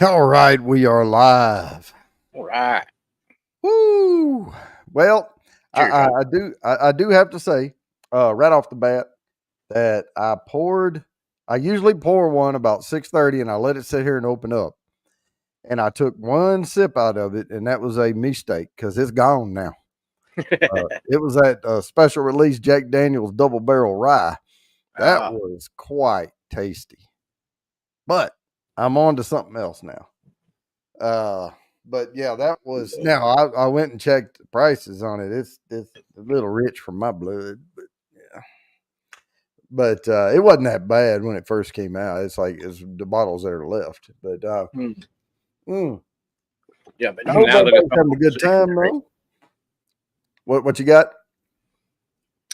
All right, we are live. All right. Woo! Well, I, Cheers, I, John. I do I do have to say, right off the bat, that I poured. I usually pour one about 6:30, and I let it sit here and open up. And I took one sip out of it, and that was a mistake because it's gone now. It was that special release Jack Daniel's Double Barrel Rye. That Ah, was quite tasty. But I'm on to something else now. Uh, but yeah, that was now I went and checked the prices on it. It's a little rich for my blood, but yeah. But it wasn't that bad when it first came out. It's like it's the bottles that are left. But hmm. mm, Yeah, but I hope now that it's everybody's all having a good time secondary, though. What you got?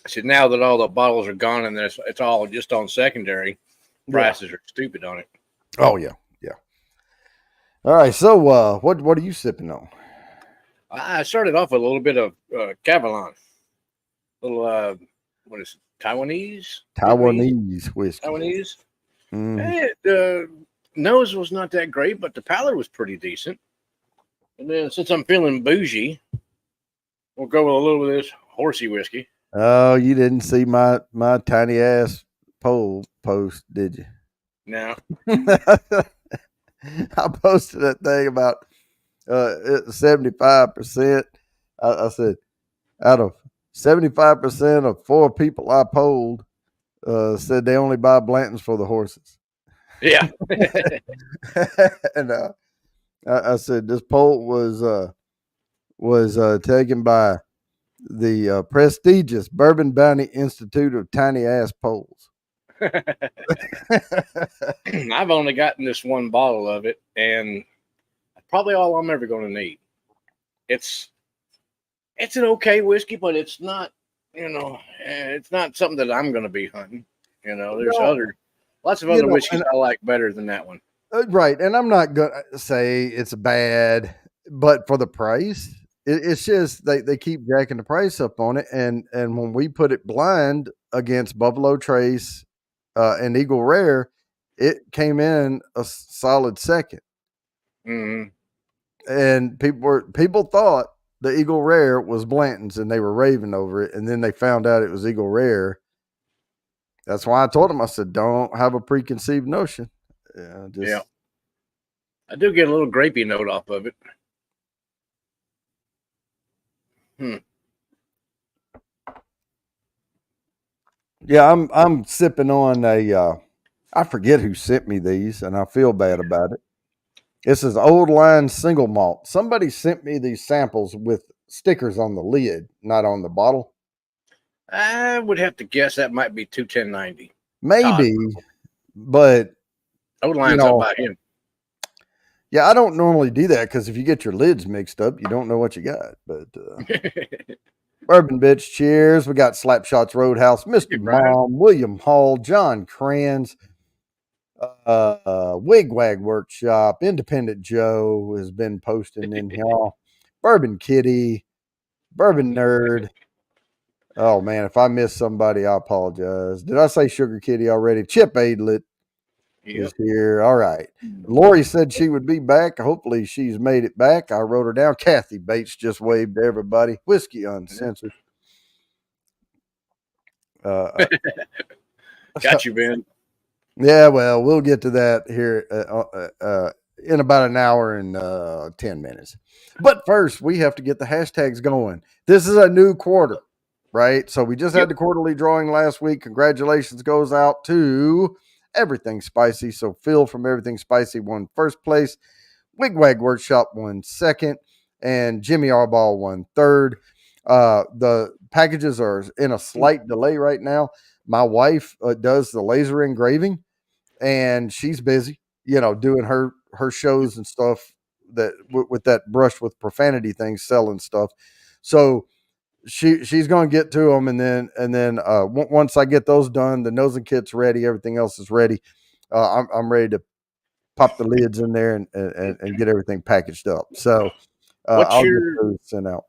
I said now that all the bottles are gone and it's all just on secondary, Yeah. prices are stupid on it. Oh yeah. Yeah. All right. So what are you sipping on? I started off with a little bit of Cavalon, little what is it, Taiwanese, Vietnamese, Taiwanese whiskey. Taiwanese. Mm. The nose was not that great, but the palate was pretty decent. And then since I'm feeling bougie, we'll go with a little bit of this horsey whiskey. Oh, you didn't see my tiny ass poll post, did you? Now, I posted that thing about 75%. I said out of 75% of 4 people I polled said they only buy Blantons for the horses. yeah, And I said this poll was taken by the prestigious Bourbon Bounty Institute of Tiny Ass Polls. I've only gotten this one bottle of it, and probably all I'm ever going to need. It's it's an okay whiskey, but it's not, it's not something that I'm going to be hunting. There's No, lots of you other know, whiskeys I like better than that one. right, and I'm not gonna say it's bad, but for the price, it's just they keep jacking the price up on it, and when we put it blind against Buffalo Trace and Eagle Rare, it came in a solid second, Mm-hmm. and people thought the Eagle Rare was Blanton's, and they were raving over it, and then they found out it was Eagle Rare. That's why I told them I said don't have a preconceived notion. Yeah, Yeah, just I do get a little grapey note off of it. Hmm. yeah, I'm sipping on a I forget who sent me these, and I feel bad about it. This is Old Line Single Malt. Somebody sent me these samples with stickers on the lid, not on the bottle. I would have to guess that might be 21090. Todd, Maybe, but old you lines up know, by him. yeah, I don't normally do that because if you get your lids mixed up, you don't know what you got. But Bourbon Bitch, cheers. We got Slapshots Roadhouse, Hey, Mr. Brian. Mom, William Hall, John Kranz, Wigwag Workshop, Independent Joe has been posting in here. Bourbon Kitty, Bourbon Nerd. Oh man, if I missed somebody, I apologize. Did I say Sugar Kitty already? Chip Aidlet is Yep. here. All right. Lori said she would be back. Hopefully she's made it back. I wrote her down. Kathy Bates just waved to everybody. Whiskey Uncensored. Uh, Got you, Ben. yeah, well, we'll get to that here in about an hour and 10 minutes. But first, we have to get the hashtags going. This is a new quarter, right? So we just had Yep. the quarterly drawing last week. Congratulations goes out to Everything Spicy. So Phil from Everything Spicy won first place. Wigwag Workshop won second. And Jimmy Arball won third. The packages are in a slight delay right now. My wife does the laser engraving and she's busy, doing her shows and stuff that with that brush with profanity thing, selling stuff. So she's going to get to them, and then once I get those done, the nosing kit's ready, everything else is ready. I'm ready to pop the lids in there and get everything packaged up. So What's I'll get your those sent out.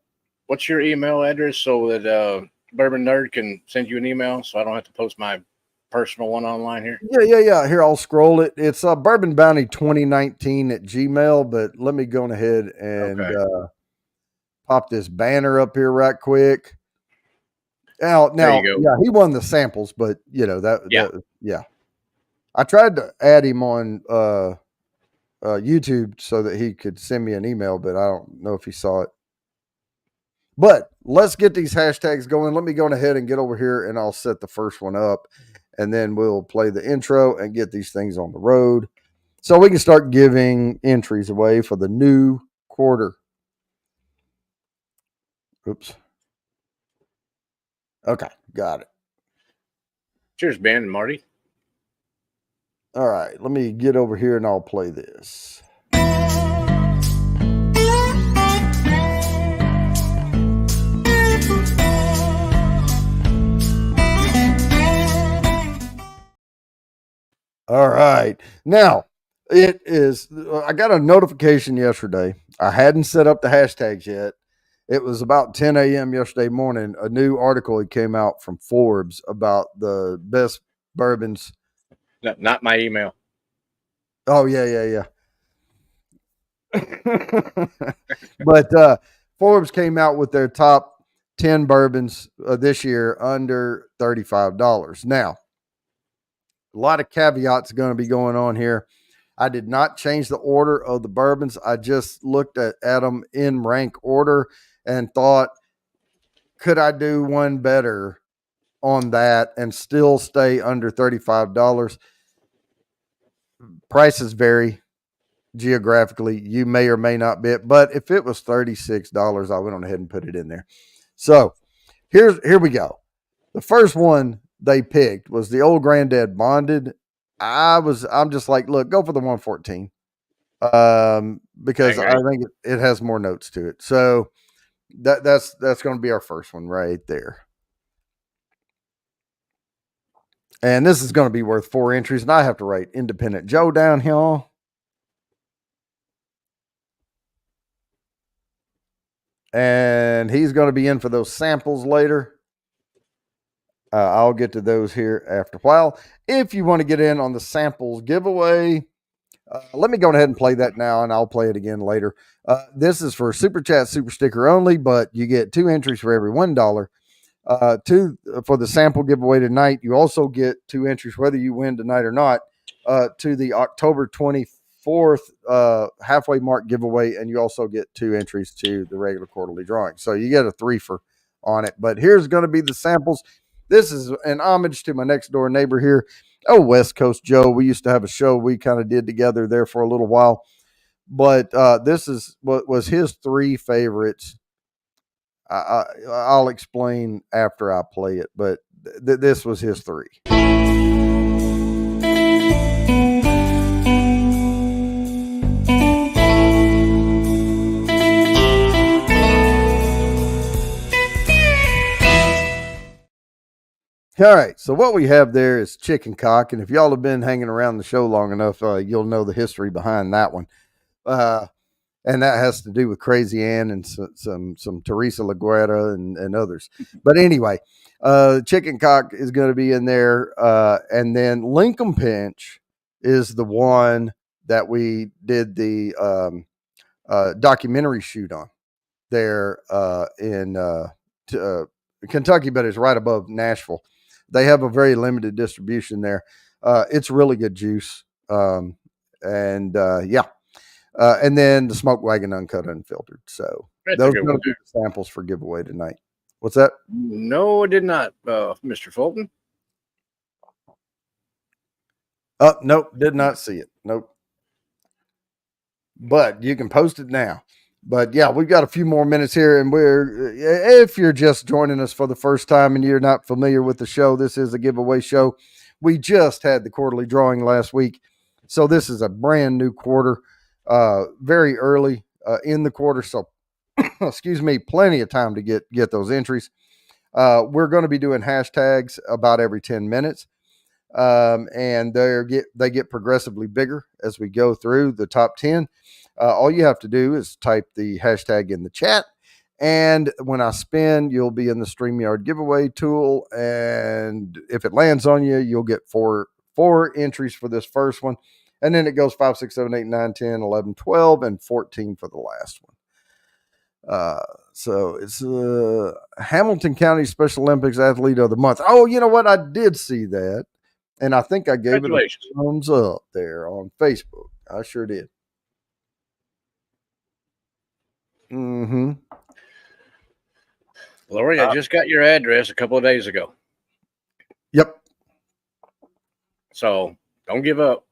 What's your email address so that Bourbon Nerd can send you an email so I don't have to post my personal one online here? Yeah. Here, I'll scroll it. It's Bourbon Bounty 2019 at Gmail, but let me go ahead and Okay. pop this banner up here right quick. Now, There you go. yeah, he won the samples, but you know Yeah. yeah. I tried to add him on YouTube so that he could send me an email, but I don't know if he saw it. But let's get these hashtags going. Let me go ahead and get over here and I'll set the first one up and then we'll play the intro and get these things on the road so we can start giving entries away for the new quarter. Oops. Okay, got it. Cheers, Ben and Marty. All right, let me get over here and I'll play this. All right. Now, it is, I got a notification yesterday. I hadn't set up the hashtags yet. It was about 10 a.m. yesterday morning. A new article came out from Forbes about the best bourbons. No, not my email. Oh, yeah. But Forbes came out with their top 10 bourbons this year under $35. Now, a lot of caveats going to be going on here. I did not change the order of the bourbons. I just looked at them in rank order and thought, could I do one better on that and still stay under $35? Prices vary geographically. You may or may not be, but if it was $36, I went on ahead and put it in there. So here we go. The first one they picked was the Old Granddad Bonded. I'm just like, look, go for the 114. Because I think it has more notes to it. So that's going to be our first one right there. And this is going to be worth 4 entries, and I have to write Independent Joe down here. And he's going to be in for those samples later. I'll get to those here after a while. If you want to get in on the samples giveaway, let me go ahead and play that now, and I'll play it again later. This is for Super Chat Super Sticker only, but you get 2 entries for every $1. Two for the sample giveaway tonight. You also get 2 entries, whether you win tonight or not, to the October 24th halfway mark giveaway, and you also get 2 entries to the regular quarterly drawing. So you get a 3-for on it. But here's going to be the samples. This is an homage to my next door neighbor here. Oh, West Coast Joe. We used to have a show we kind of did together there for a little while. But this is what was his 3 favorites. I'll explain after I play it, but this was his 3. All right, so what we have there is chicken cock, and if y'all have been hanging around the show long enough, you'll know the history behind that one. And that has to do with Crazy Ann and some Teresa LaGuerta and others. But anyway, chicken cock is going to be in there, and then Lincoln Pinch is the one that we did the documentary shoot on there in Kentucky, but it's right above Nashville. They have a very limited distribution there. It's really good juice. Yeah. And then the Smoke Wagon Uncut Unfiltered. So those are going to be the samples for giveaway tonight. What's that? No, it did not, Mr. Fulton. Nope, did not see it. Nope. But you can post it now. But yeah, we've got a few more minutes here, and if you're just joining us for the first time and you're not familiar with the show, this is a giveaway show. We just had the quarterly drawing last week, so this is a brand new quarter, very early in the quarter. So, excuse me, plenty of time to get those entries. We're going to be doing hashtags about every 10 minutes. And they get progressively bigger as we go through the top 10. All you have to do is type the hashtag in the chat, And when I spin, you'll be in the StreamYard giveaway tool. And if it lands on you, you'll get four entries for this first one. And then it goes 5, 6, 7, 8, 9, 10, 11, 12, and 14 for the last one. So it's Hamilton County Special Olympics Athlete of the Month. Oh, you know what? I did see that. And I think I gave it a thumbs up there on Facebook. I sure did. Mm-hmm. Lori, I just got your address a couple of days ago. Yep. So don't give up.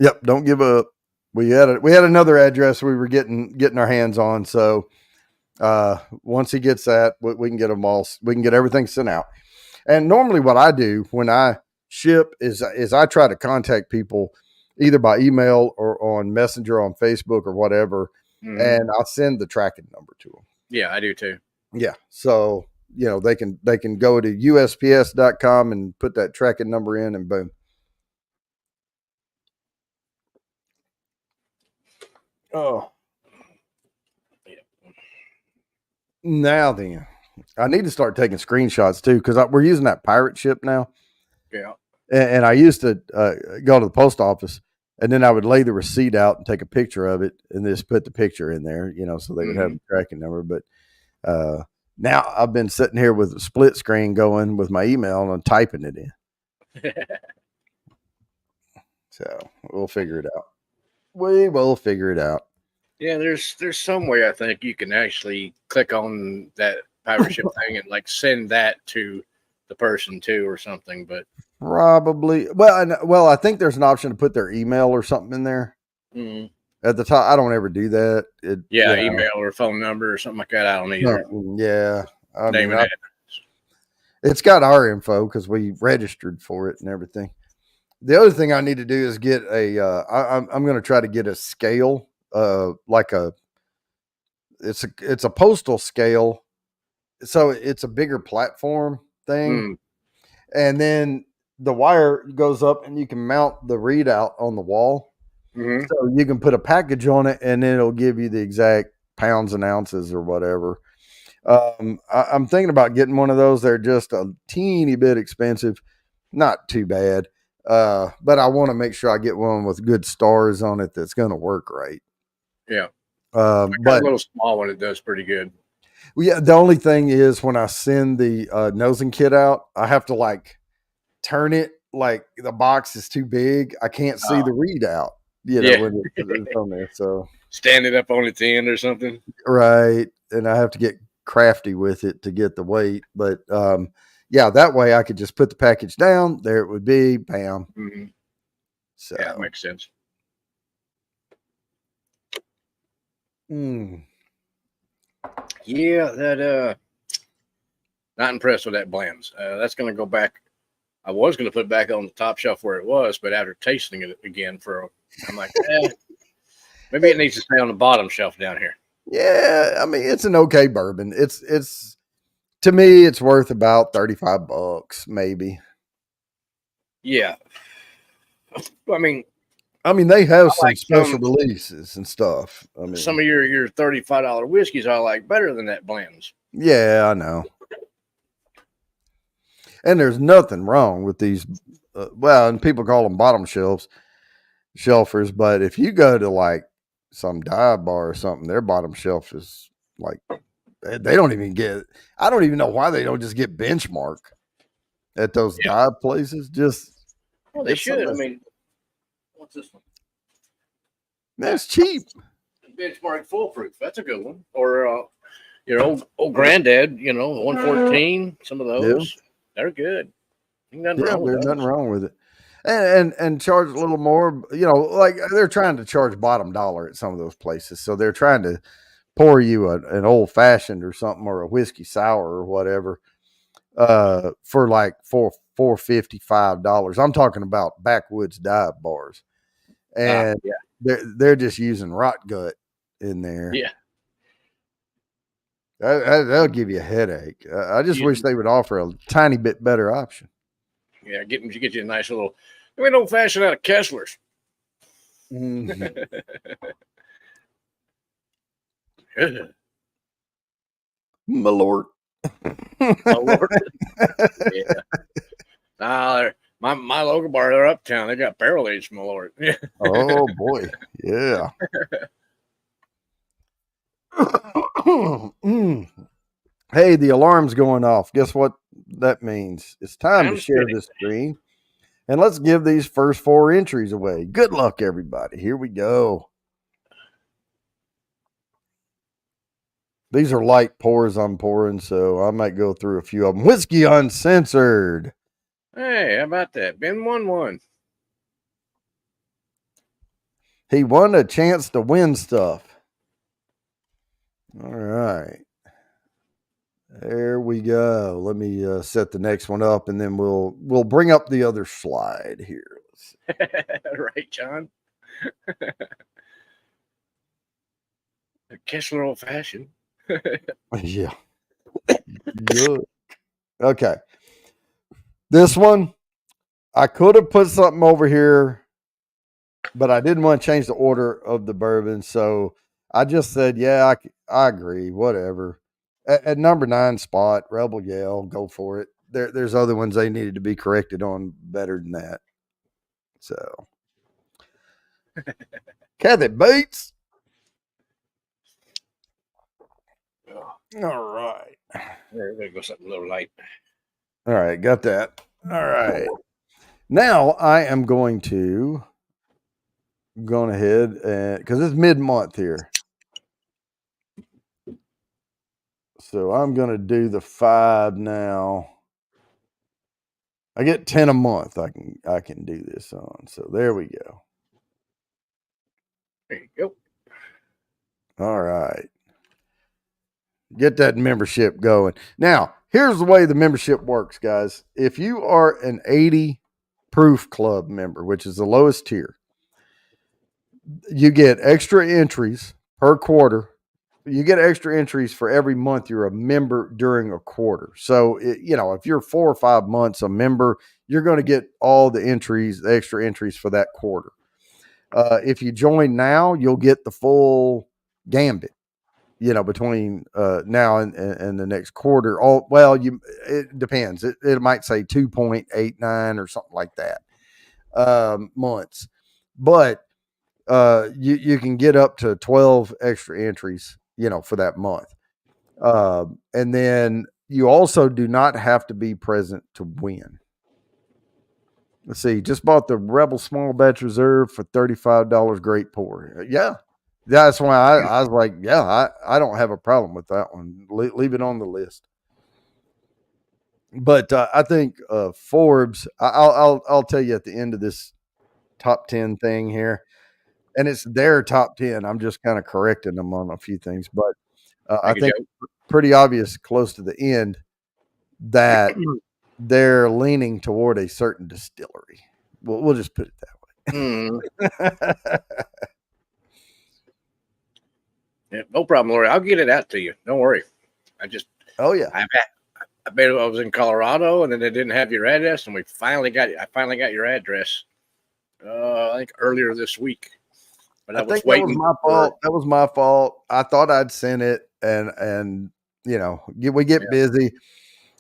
Yep, don't give up. We had another address we were getting our hands on. So once he gets that, we can get them all. We can get everything sent out. And normally, what I do when I ship is I try to contact people either by email or on Messenger on Facebook or whatever, and I'll send the tracking number to them. Yeah, I do too. Yeah, so they can go to USPS.com and put that tracking number in, and boom. Oh, yeah. Now then, I need to start taking screenshots too because we're using that pirate ship now. Yeah, and I used to go to the post office, and then I would lay the receipt out and take a picture of it, and just put the picture in there, so they would have the tracking number. But now I've been sitting here with a split screen going with my email and I'm typing it in. So we'll figure it out. We will figure it out. Yeah, there's some way I think you can actually click on that pirate ship thing and like send that to the person too or something. But probably, well, I think there's an option to put their email or something in there. At the top, I don't ever do that. Email or phone number or something like that. I don't either. Yeah, it's got our info because we registered for it and everything. The other thing I need to do is get I'm going to try to get a scale, it's a postal scale, so it's a bigger platform thing, and then the wire goes up and you can mount the readout on the wall, so you can put a package on it and then it'll give you the exact pounds and ounces or whatever. I'm thinking about getting one of those. They're just a teeny bit expensive, not too bad. But I want to make sure I get one with good stars on it that's going to work right. Yeah. But a little small one, it does pretty good. Well, yeah. The only thing is when I send the nosing kit out, I have to turn it like the box is too big. I can't see the readout, when it's on there. So stand it up on its end or something. Right. And I have to get crafty with it to get the weight. But yeah, that way I could just put the package down. There it would be. Bam. So yeah, that makes sense. Yeah, that not impressed with that blends. That's going to go back. I was going to put it back on the top shelf where it was, but after tasting it again I'm like, maybe it needs to stay on the bottom shelf down here. Yeah, I mean, it's an okay bourbon. It's to me, it's worth about $35, maybe. Yeah. I mean, they have some special releases and stuff. I mean, some of your $35 whiskeys I like better than that blends. Yeah, I know. And there's nothing wrong with these. And people call them bottom shelfers. But if you go to some dive bar or something, their bottom shelf is they don't even get. I don't even know why they don't just get benchmark at those dive places. They should. I mean, what's this one? That's cheap. Benchmark foolproof. That's a good one. Or your old granddad, 114. Some of those, they're good. There's nothing wrong with it. And charge a little more. They're trying to charge bottom dollar at some of those places, so they're trying to pour you an old fashioned or something or a whiskey sour or whatever for $4.50, $5. I'm talking about backwoods dive bars, and they're just using rot gut in there. Yeah, that'll give you a headache. I just wish they would offer a tiny bit better option. Yeah, get you a nice little old fashioned out of Kessler's. my lord. My lord. Yeah. My local bar, they're uptown. They got barrel aged, my lord. Yeah. Oh boy, yeah. Mm. Hey, the alarm's going off. Guess what that means? It's time to I'm share spinning. this screen and let's give these first 4 entries away. Good luck, everybody. Here we go. These are light pours I'm pouring, so I might go through a few of them. Whiskey Uncensored. Hey, how about that? Ben won one. He won a chance to win stuff. All right. There we go. Let me set the next one up, and then we'll bring up the other slide here. Right, John. Kessler old fashioned. Yeah. Yeah. Okay. This one, I could have put something over here, but I didn't want to change the order of the bourbon, so I just said, yeah, I agree. Whatever. At number 9 spot, Rebel Yell, go for it. There's other ones they needed to be corrected on better than that. So, Kathy Bates. All right. There we go, something a little light. All right, got that. All right. Now I am going to go ahead and because it's mid-month here. So I'm going to do the 5 now. I get 10 a month. I can do this on. So there we go. There you go. All right. Get that membership going. Now, here's the way the membership works, guys. If you are an 80 proof club member, which is the lowest tier, you get extra entries per quarter. You get extra entries for every month you're a member during a quarter. So, if you're 4 or 5 months a member, you're going to get all the entries, the extra entries for that quarter. If you join now, you'll get the full gambit. Between now and the next quarter. It depends. It might say 2.89 or something like that months, but you can get up to 12 extra entries, for that month. And then you also do not have to be present to win. Let's see, just bought the Rebel Small Batch Reserve for $35. Great pour. Yeah. That's why I was like, yeah, I don't have a problem with that one. Leave it on the list. But I think Forbes, I'll tell you at the end of this top 10 thing here, and it's their top 10. I'm just kind of correcting them on a few things, but I think pretty obvious close to the end that they're leaning toward a certain distillery. We'll just put it that way. Yeah, no problem, Lori. I'll get it out to you. Don't worry. Oh yeah. I bet I was in Colorado, and then they didn't have your address, and I finally got your address. I think earlier this week. But I was think waiting. That was my fault. That was my fault. I thought I'd sent it, and we get busy,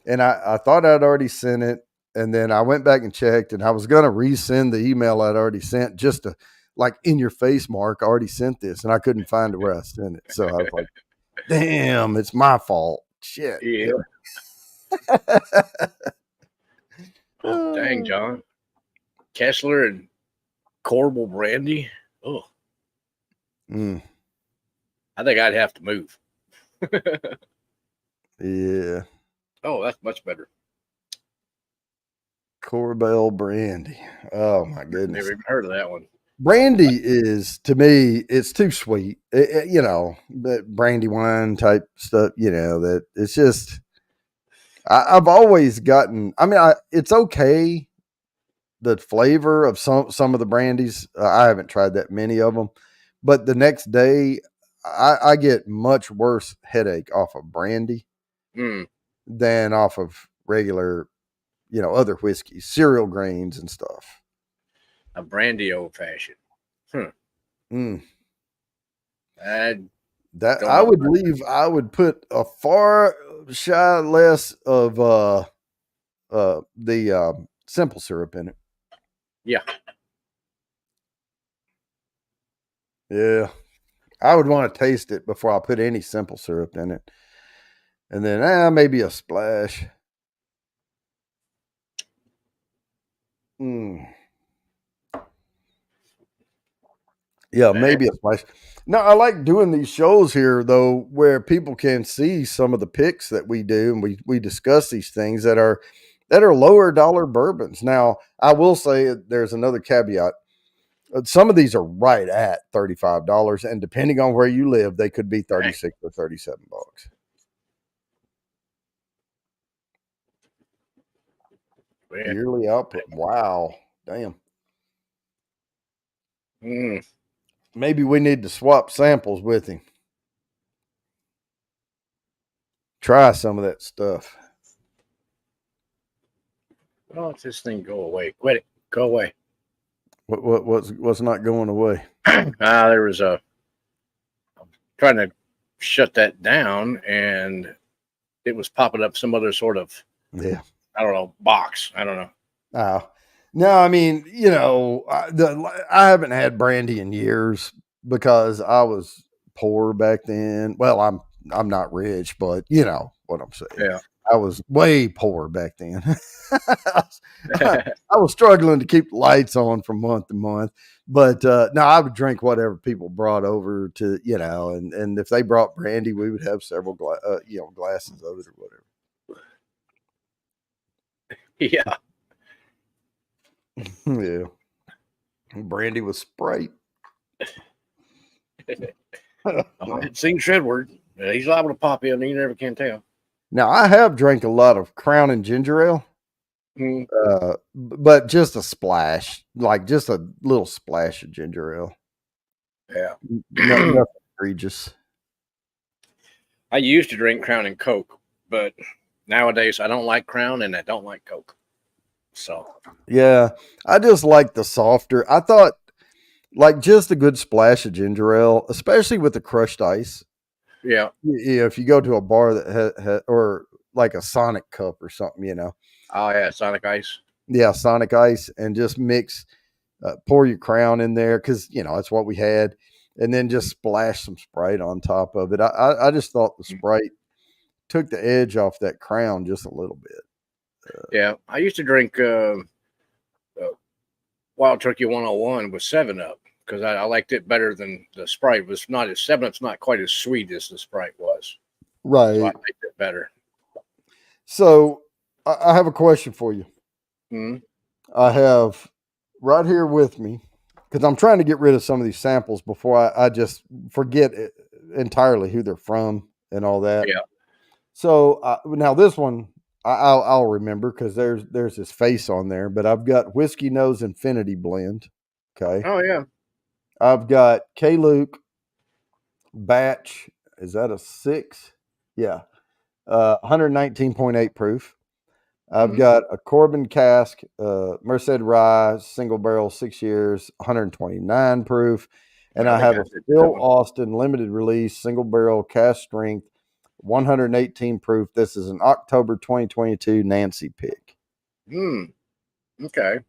and I thought I'd already sent it, and then I went back and checked, and I was gonna resend the email I'd already sent just to like in your face, Mark. I already sent this, and I couldn't find where I sent it, so I was like, "Damn, it's my fault." Shit. Yeah. Oh, dang, John. Kessler and Corbel brandy. Oh. I think I'd have to move. Yeah. Oh, that's much better. Corbel brandy. Oh my goodness. Never even heard of that one. Brandy is, to me, it's too sweet. But brandy wine type stuff. That it's just. I've always gotten. I mean, it's okay. The flavor of some of the brandies, I haven't tried that many of them, but the next day, I get much worse headache off of brandy than off of regular, other whiskeys, cereal grains and stuff. A brandy old fashioned. Mm. That Don't I know would about leave. I would put a far shy less of the simple syrup in it. Yeah. Yeah, I would want to taste it before I put any simple syrup in it, and then maybe a splash. Mm. Yeah, Eh, maybe a splash. No, I like doing these shows here though, where people can see some of the picks that we do, and we discuss these things that are lower dollar bourbons. Now, I will say there's another caveat. Some of these are right at $35, and depending on where you live, they could be Dang. 36 or $37. Yeah. Yearly output. Wow. Damn. Mm. Maybe we need to swap samples with him. Try some of that stuff. Oh, let this thing go away. Quit it. Go away. What's not going away? There was a trying to shut that down, and it was popping up some other sort of, Yeah. I don't know, box. I don't know. Oh. No, I mean, you know, I haven't had brandy in years because I was poor back then. Well, I'm not rich, but you know what I'm saying. Yeah. I was way poor back then. I was struggling to keep the lights on from month to month. But no, I would drink whatever people brought over to, you know, and if they brought brandy, we would have several glasses of it or whatever. Yeah. Yeah. Brandy with Sprite. I hadn't seen Shedward. He's liable to pop in. You never can tell. Now I have drank a lot of Crown and ginger ale, Mm. but just a splash, like just a little splash of ginger ale. Yeah. Nothing egregious. I used to drink Crown and Coke, but nowadays I don't like Crown and I don't like Coke. So Yeah, I just like the softer. I thought like just a good splash of ginger ale, especially with the crushed ice. yeah. Yeah, if you go to a bar that or like a Sonic cup or something, you know, Oh yeah, Sonic Ice. yeah, Sonic ice, and just mix pour your Crown in there because you know that's what we had, and then just splash some Sprite on top of it. I just thought the Sprite took the edge off that Crown just a little bit. Yeah, I used to drink uh, Wild Turkey 101 with 7 Up because I liked it better than the Sprite. It was not as 7 Up's not quite as sweet as the Sprite was, so I Right. liked it better. So I have a question for you. Mm. I have right here with me because I'm trying to get rid of some of these samples before I just forget entirely who they're from and all that. Yeah. So now this one I'll remember because there's his face on there. But I've got Whiskey Nose Infinity Blend. Okay, Oh yeah. I've got K Luke batch. Is that a 6? Yeah. 119.8 proof. I've Mm. got a Corbin cask, Merced Rye, single barrel, 6 years, 129 proof. And I I think have I a did that Phil one. Austin limited release, single barrel, cask strength, 118 proof. This is an October 2022 Nancy pick. Hmm. Okay.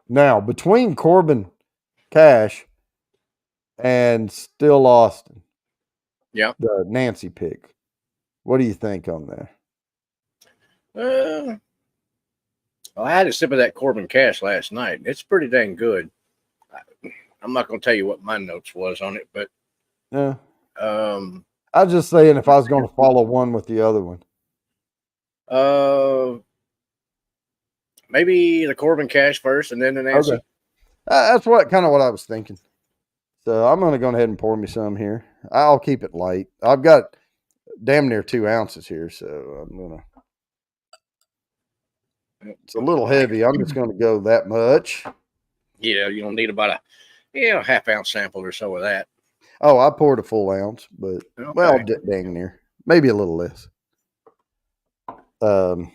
Now, between Corbin Cash and Still Austin, Yeah. the Nancy pick, what do you think on there? Uh, well, I had a sip of that Corbin Cash last night. It's pretty dang good. I'm not going to tell you what my notes was on it, but Yeah. um, I was just saying if I was going to follow one with the other one. uh, maybe the Corbin Cash first, and then the Okay. Nancy. That's what I was thinking. So I'm going to go ahead and pour me some here. I'll keep it light. I've got damn near 2 ounces here, so I'm gonna. It's a little heavy. I'm just going to go that much. Yeah, you don't need about a half-ounce sample or so of that. Oh, I poured a full ounce, but well, Okay. dang near, maybe a little less. Um,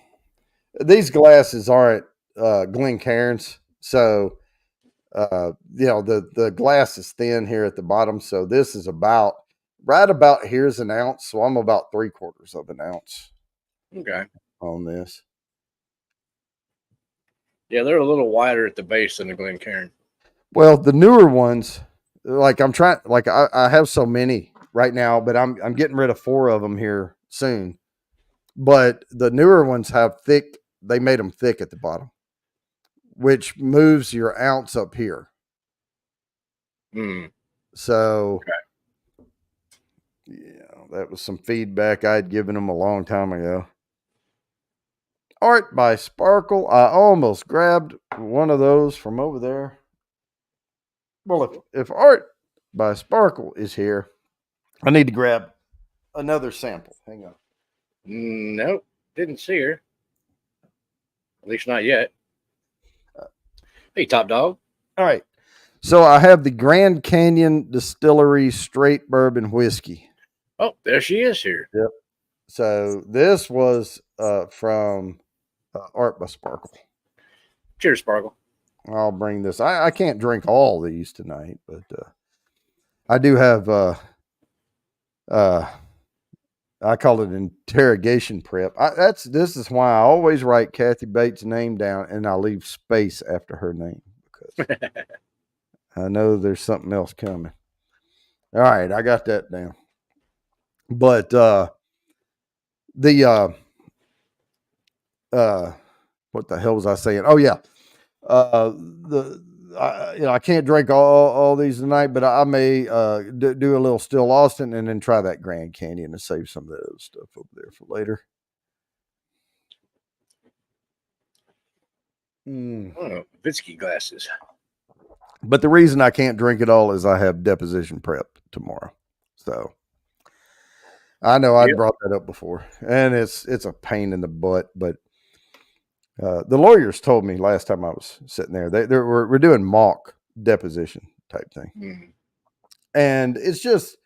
these glasses aren't Glencairns, so The glass is thin here at the bottom, so this is about right about here's an ounce. So I'm about 3/4 of an ounce Okay. on this. Yeah, they're a little wider at the base than the Glencairn. Well, the newer ones, like I'm trying, like I have so many right now, but I'm getting rid of 4 of them here soon. But the newer ones have thick. They made them thick at the bottom, which moves your ounce up here. Mm. So, Okay. yeah, that was some feedback I'd given them a long time ago. Art by Sparkle. I almost grabbed one of those from over there. Well, if Art by Sparkle is here, I need to grab another sample. Hang on. Nope, didn't see her. At least not yet. Hey, Top Dog. All right. So I have the Grand Canyon Distillery Straight Bourbon Whiskey. Oh, there she is here. Yep. So this was from Art by Sparkle. Cheers, Sparkle. I'll bring this. I can't drink all these tonight, but I do have I call it interrogation prep. This is why I always write Kathy Bates' name down and I leave space after her name because I know there's something else coming. All right, I got that down. But what the hell was I saying? Oh yeah, I can't drink all these tonight, but I may do a little Still Austin and then try that Grand Canyon and save some of the other stuff over there for later. Oh, whiskey glasses. But the reason I can't drink it all is I have deposition prep tomorrow. So I know I brought that up before, and it's a pain in the butt. But the lawyers told me last time I was sitting there we're doing mock deposition type thing, and it's just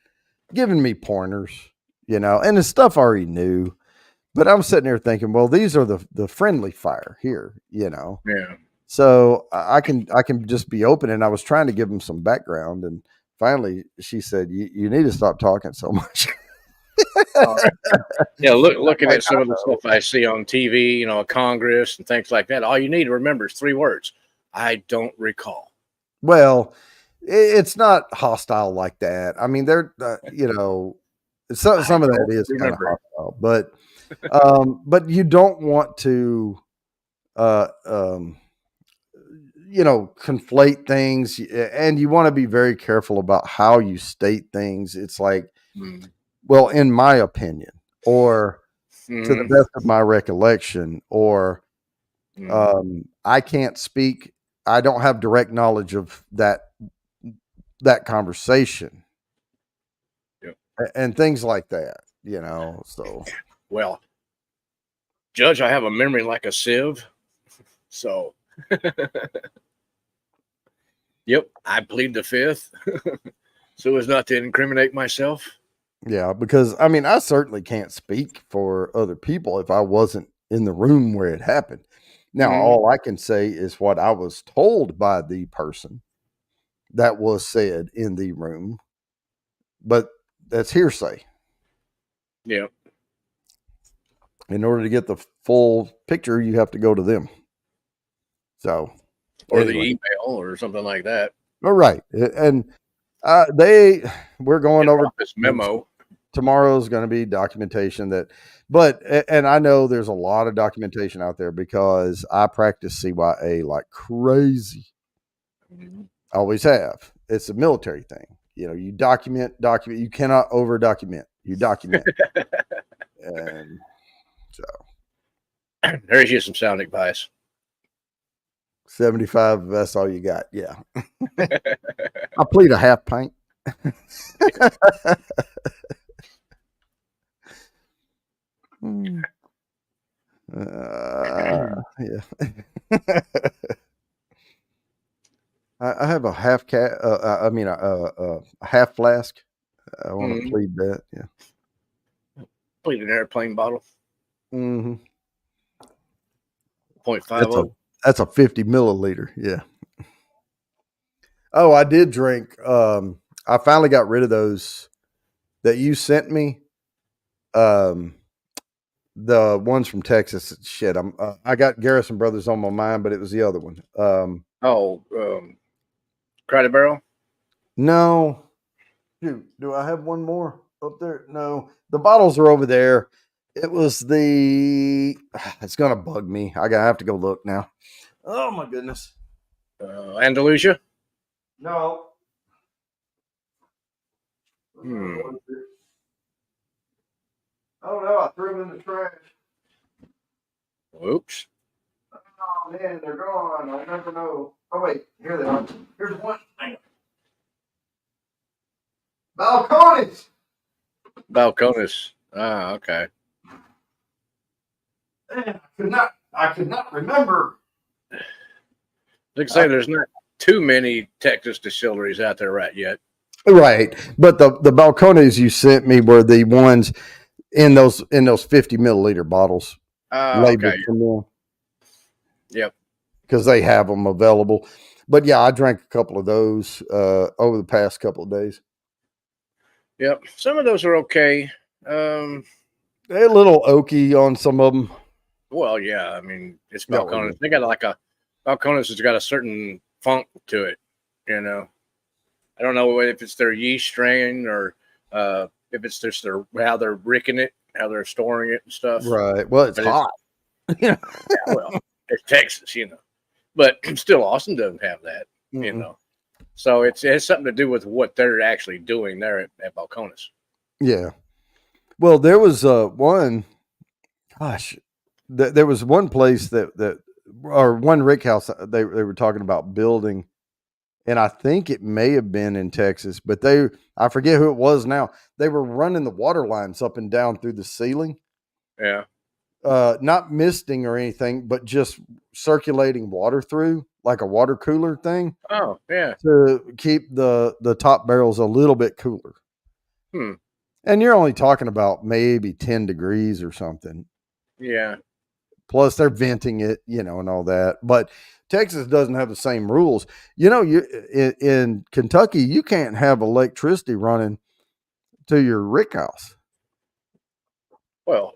giving me pointers, and the stuff I already knew. But I'm sitting there thinking, well, these are the friendly fire here, Yeah. So I can just be open, and I was trying to give them some background, and finally she said, "You need to stop talking so much." Right. Yeah, looking at some of the stuff I see on TV, Congress and things like that. All you need to remember is 3 words: I don't recall. Well, it's not hostile like that. I mean, they're some of that is kind of hostile, but you don't want to conflate things, and you want to be very careful about how you state things. It's like, well, in my opinion, or to the best of my recollection, or I can't speak. I don't have direct knowledge of that conversation, and things like that. So well, Judge, I have a memory like a sieve, so. Yep, I plead the 5th so as not to incriminate myself. Yeah, because I mean, I certainly can't speak for other people if I wasn't in the room where it happened. Now, all I can say is what I was told by the person that was said in the room, but that's hearsay. Yeah. In order to get the full picture, you have to go to them. So, or anyway. The email or something like that. All right, and we're going over this memo. Tomorrow's going to be documentation and I know there's a lot of documentation out there because I practice CYA like crazy. Always have. It's a military thing. You document. You cannot over document. You document. And so there's you some sound advice. 75. That's all you got. Yeah. I plead a half pint. Yeah. I have a half a half flask. I want to plead that. Yeah. Plead an airplane bottle. 0.50. That's a 50 milliliter. Yeah. Oh, I did drink. I finally got rid of those that you sent me. Um, the ones from Texas. Shit, I got Garrison Brothers on my mind, but it was the other one. Oh, Crowded Barrel. No, shoot, do I have one more up there? No, the bottles are over there. It was the. It's gonna bug me. I gotta have to go look now. Oh my goodness. Andalusia. No. Hmm. Oh no, I threw them in the trash. Oops. Oh man, they're gone. I never know. Oh wait, here they are. Here's one. Balcones. Balcones. Ah, okay. Man, I could not remember. Like I say, there's not too many Texas distilleries out there right yet. Right, but the balcones you sent me were the ones in those 50 milliliter bottles labeled Okay. from them. Yep. Because they have them available. But yeah, I drank a couple of those over the past couple of days. Yep. Some of those are okay. They're a little oaky on some of them. Well, yeah. I mean, it's Yeah, Balcones. yeah. They got like a Balcones has got a certain funk to it. You know, I don't know if it's their yeast strain or if it's just how they're ricking it, how they're storing it and stuff. Right. Well, it's But hot. yeah, well, it's Texas, you know. But still, Austin doesn't have that, you know. So it has something to do with what they're actually doing there at Balcones. Yeah. Well, there was one. Gosh, there was one place that or one rick house they were talking about building, and I think it may have been in Texas, but I forget who it was now. They were running the water lines up and down through the ceiling. Yeah. Not misting or anything, but just circulating water through like a water cooler thing Oh, yeah. to keep the top barrels a little bit cooler. Hmm. And you're only talking about maybe 10 degrees or something. Yeah. Plus they're venting it, and all that. But Texas doesn't have the same rules. In Kentucky, you can't have electricity running to your rick house. Well,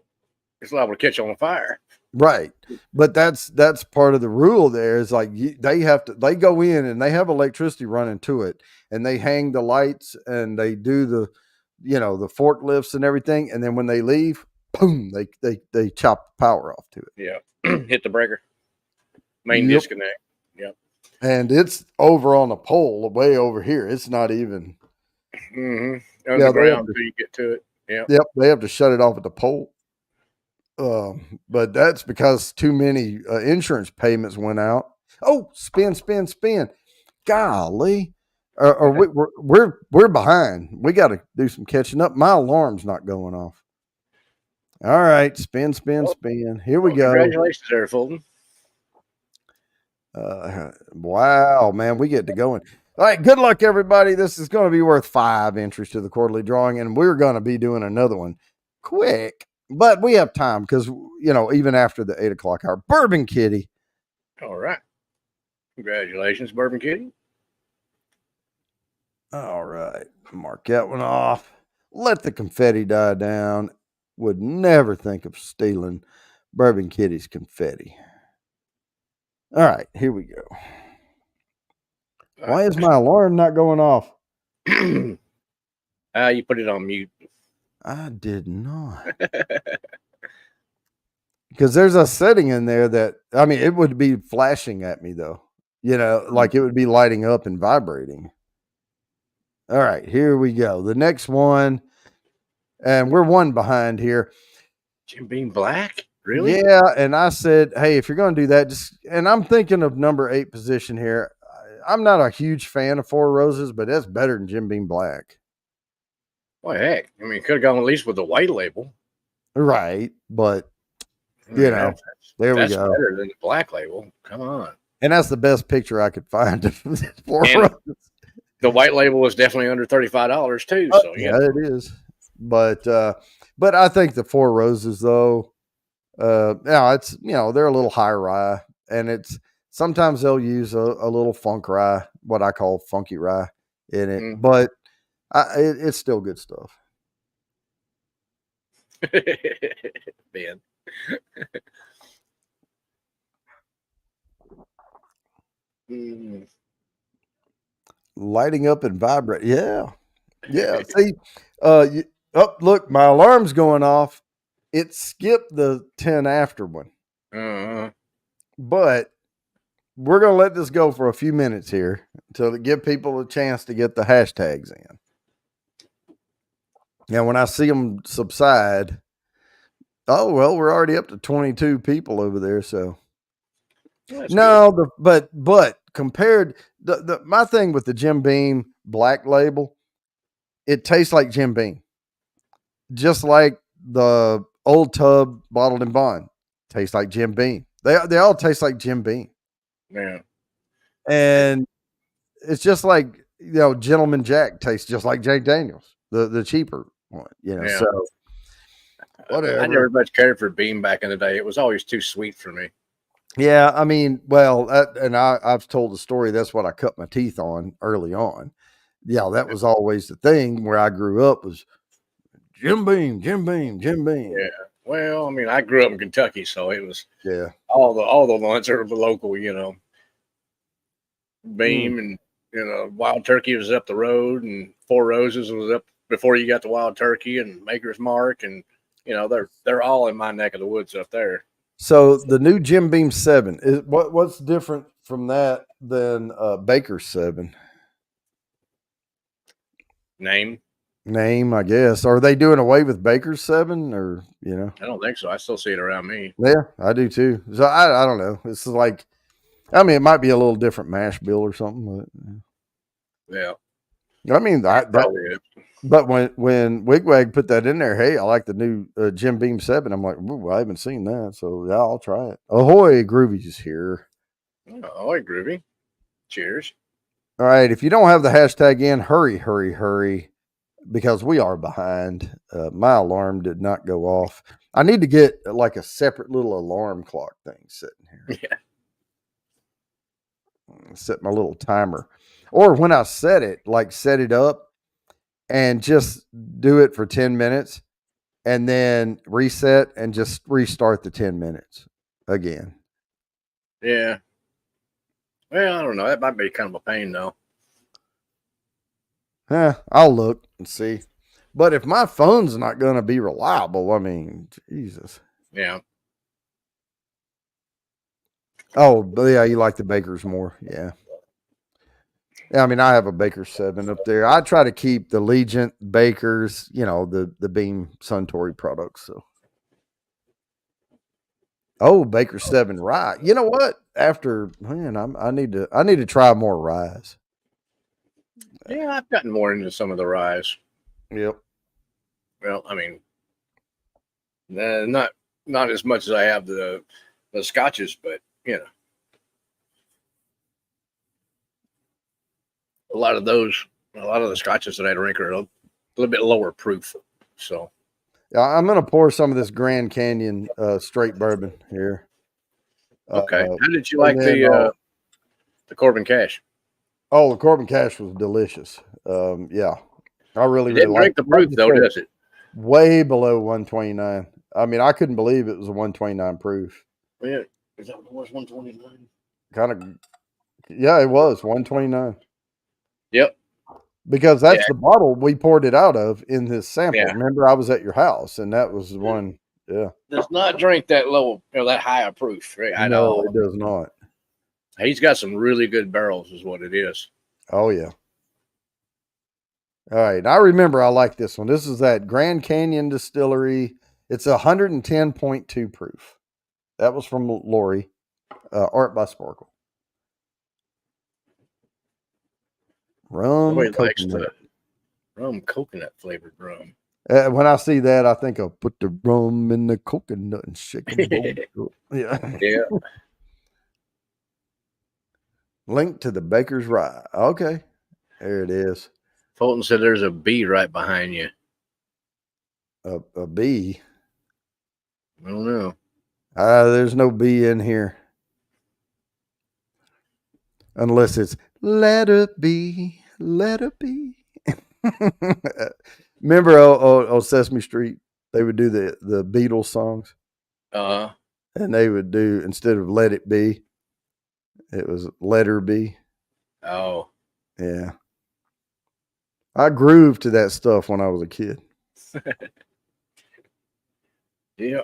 it's liable to catch on fire. Right. But that's part of the rule there is like they go in and they have electricity running to it and they hang the lights and they do the forklifts and everything. And then when they leave, boom, they chop the power off to it. Yeah. Hit the breaker. Main Yep. disconnect. Yep. And it's over on a pole way over here. It's not even Underground until you get to it. Yeah. Yep. They have to shut it off at the pole. But that's because too many insurance payments went out. Oh, spin. Golly, we're behind. We got to do some catching up. My alarm's not going off. All right, spin. Here we go. Congratulations, there, Fulton. Wow, man, we get to going. All right, good luck, everybody. This is going to be worth 5 entries to the quarterly drawing, and we're going to be doing another one quick. But we have time because, even after the 8 o'clock hour, Bourbon Kitty. All right. Congratulations, Bourbon Kitty. All right. Mark that one off. Let the confetti die down. Would never think of stealing Bourbon Kitty's confetti. All right. Here we go. Why is my alarm not going off? You put it on mute. I did not. Because there's a setting in there that, it would be flashing at me though. Like it would be lighting up and vibrating. All right, here we go. The next one, and we're one behind here. Jim Beam Black? Really? Yeah, and I said, hey, if you're going to do that, and I'm thinking of number 8 position here. I'm not a huge fan of Four Roses, but that's better than Jim Beam Black. Well, heck, could have gone at least with the white label. Right, but there we go. That's better than the black label. Come on. And that's the best picture I could find of Four Roses. The white label is definitely under $35 too. So yeah, it is. But I think the Four Roses though, it's they're a little high rye, and it's sometimes they'll use a little funk rye what I call funky rye in it, Mm. but it's still good stuff. Man. Mm. Lighting up and vibrate. Yeah. Yeah. See, oh, look, my alarm's going off. It skipped the 10 after one, Uh, but we're going to let this go for a few minutes here to give people a chance to get the hashtags in. Now, when I see them subside, oh, well, we're already up to 22 people over there. So, that's good. no, but compared, my thing with the Jim Beam Black Label, it tastes like Jim Beam, just like the Old Tub Bottled and Bond tastes like Jim Beam. They all taste like Jim Beam, Yeah. and it's just like Gentleman Jack tastes just like Jack Daniels, the cheaper one. Yeah. So I never whatever. much cared for Beam back in the day. It was always too sweet for me. Yeah, I mean, well, I've told the story. That's what I cut my teeth on early on. Yeah, that was always the thing where I grew up was Jim Beam, Jim Beam, Jim Beam. Yeah. Well, I mean, I grew up in Kentucky, so it was Yeah. all the ones are local, Mm. Beam and Wild Turkey was up the road, and Four Roses was up before you got to Wild Turkey, and Maker's Mark, and they're all in my neck of the woods up there. So the new Jim Beam 7 is what's different from that than Baker's 7 Name? name, I guess. Are they doing away with Baker's 7 or, I don't think so. I still see it around me. Yeah, I do too. So I don't know. It's like, I mean, it might be a little different mash bill or something, Yeah, but I mean, that probably is. but when Wigwag put that in there, hey, I like the new Jim Beam 7. I'm like, ooh, I haven't seen that. So yeah, I'll try it. Ahoy, Groovy's here. Oh, groovy. Cheers. All right. If you don't have the hashtag in, hurry, hurry, hurry, because we are behind. My alarm did not go off. I need to get like a separate little alarm clock thing sitting here. Yeah. Set my little timer. Or when I set it, like set it up and just do it for 10 minutes and then reset and just restart the 10 minutes again. Yeah. Well, I don't know. That might be kind of a pain, though. I'll look and see. But if my phone's not going to be reliable, I mean, Jesus. Yeah. Oh, but yeah, you like the Bakers more. Yeah. Yeah, I mean, I have a Baker 7 up there. I try to keep the Legion Bakers, the Beam Suntory products. So, oh, Baker 7 rye. You know what? I need to try more ryes. Yeah, I've gotten more into some of the ryes. Yep. Well, I mean, not as much as I have the scotches, but a lot of the scotches that I drink are a little bit lower proof. So Yeah, I'm gonna pour some of this Grand Canyon straight bourbon here. okay, how did you And like then the Corbin Cash? the Corbin Cash was delicious. Yeah, I really It really didn't liked drink the it. Like proof you though, said, does it? way below 129. I mean, I couldn't believe it was a 129 proof. Yeah, is that what it was? 129. Kind of, yeah, it was 129 Yep. because Yeah. that's the bottle we poured it out of in this sample. Yeah. Remember, I was at your house, and that was the one. Yeah, Does not drink that low, that high of proof right, at no, all. it does not. He's got some really good barrels, is what it is. Oh yeah. All right. I remember I like this one. This is that Grand Canyon Distillery. It's 110.2 proof. That was from Lori, Art by Sparkle. Rum Nobody likes coconut. the rum coconut flavored rum. When I see that, I think I'll put the rum in the coconut and shake them both. Yeah. Yeah. Link to the Baker's Rye. Okay. There it is. Fulton said there's a bee right behind you. A bee. I don't know. There's no bee in here. Unless it's Let her be. Let her be. Remember on Sesame Street, they would do the Beatles songs, Uh, and they would do, instead of "Let It Be," it was "Let Her Be." oh, Yeah, I grooved to that stuff when I was a kid. yeah.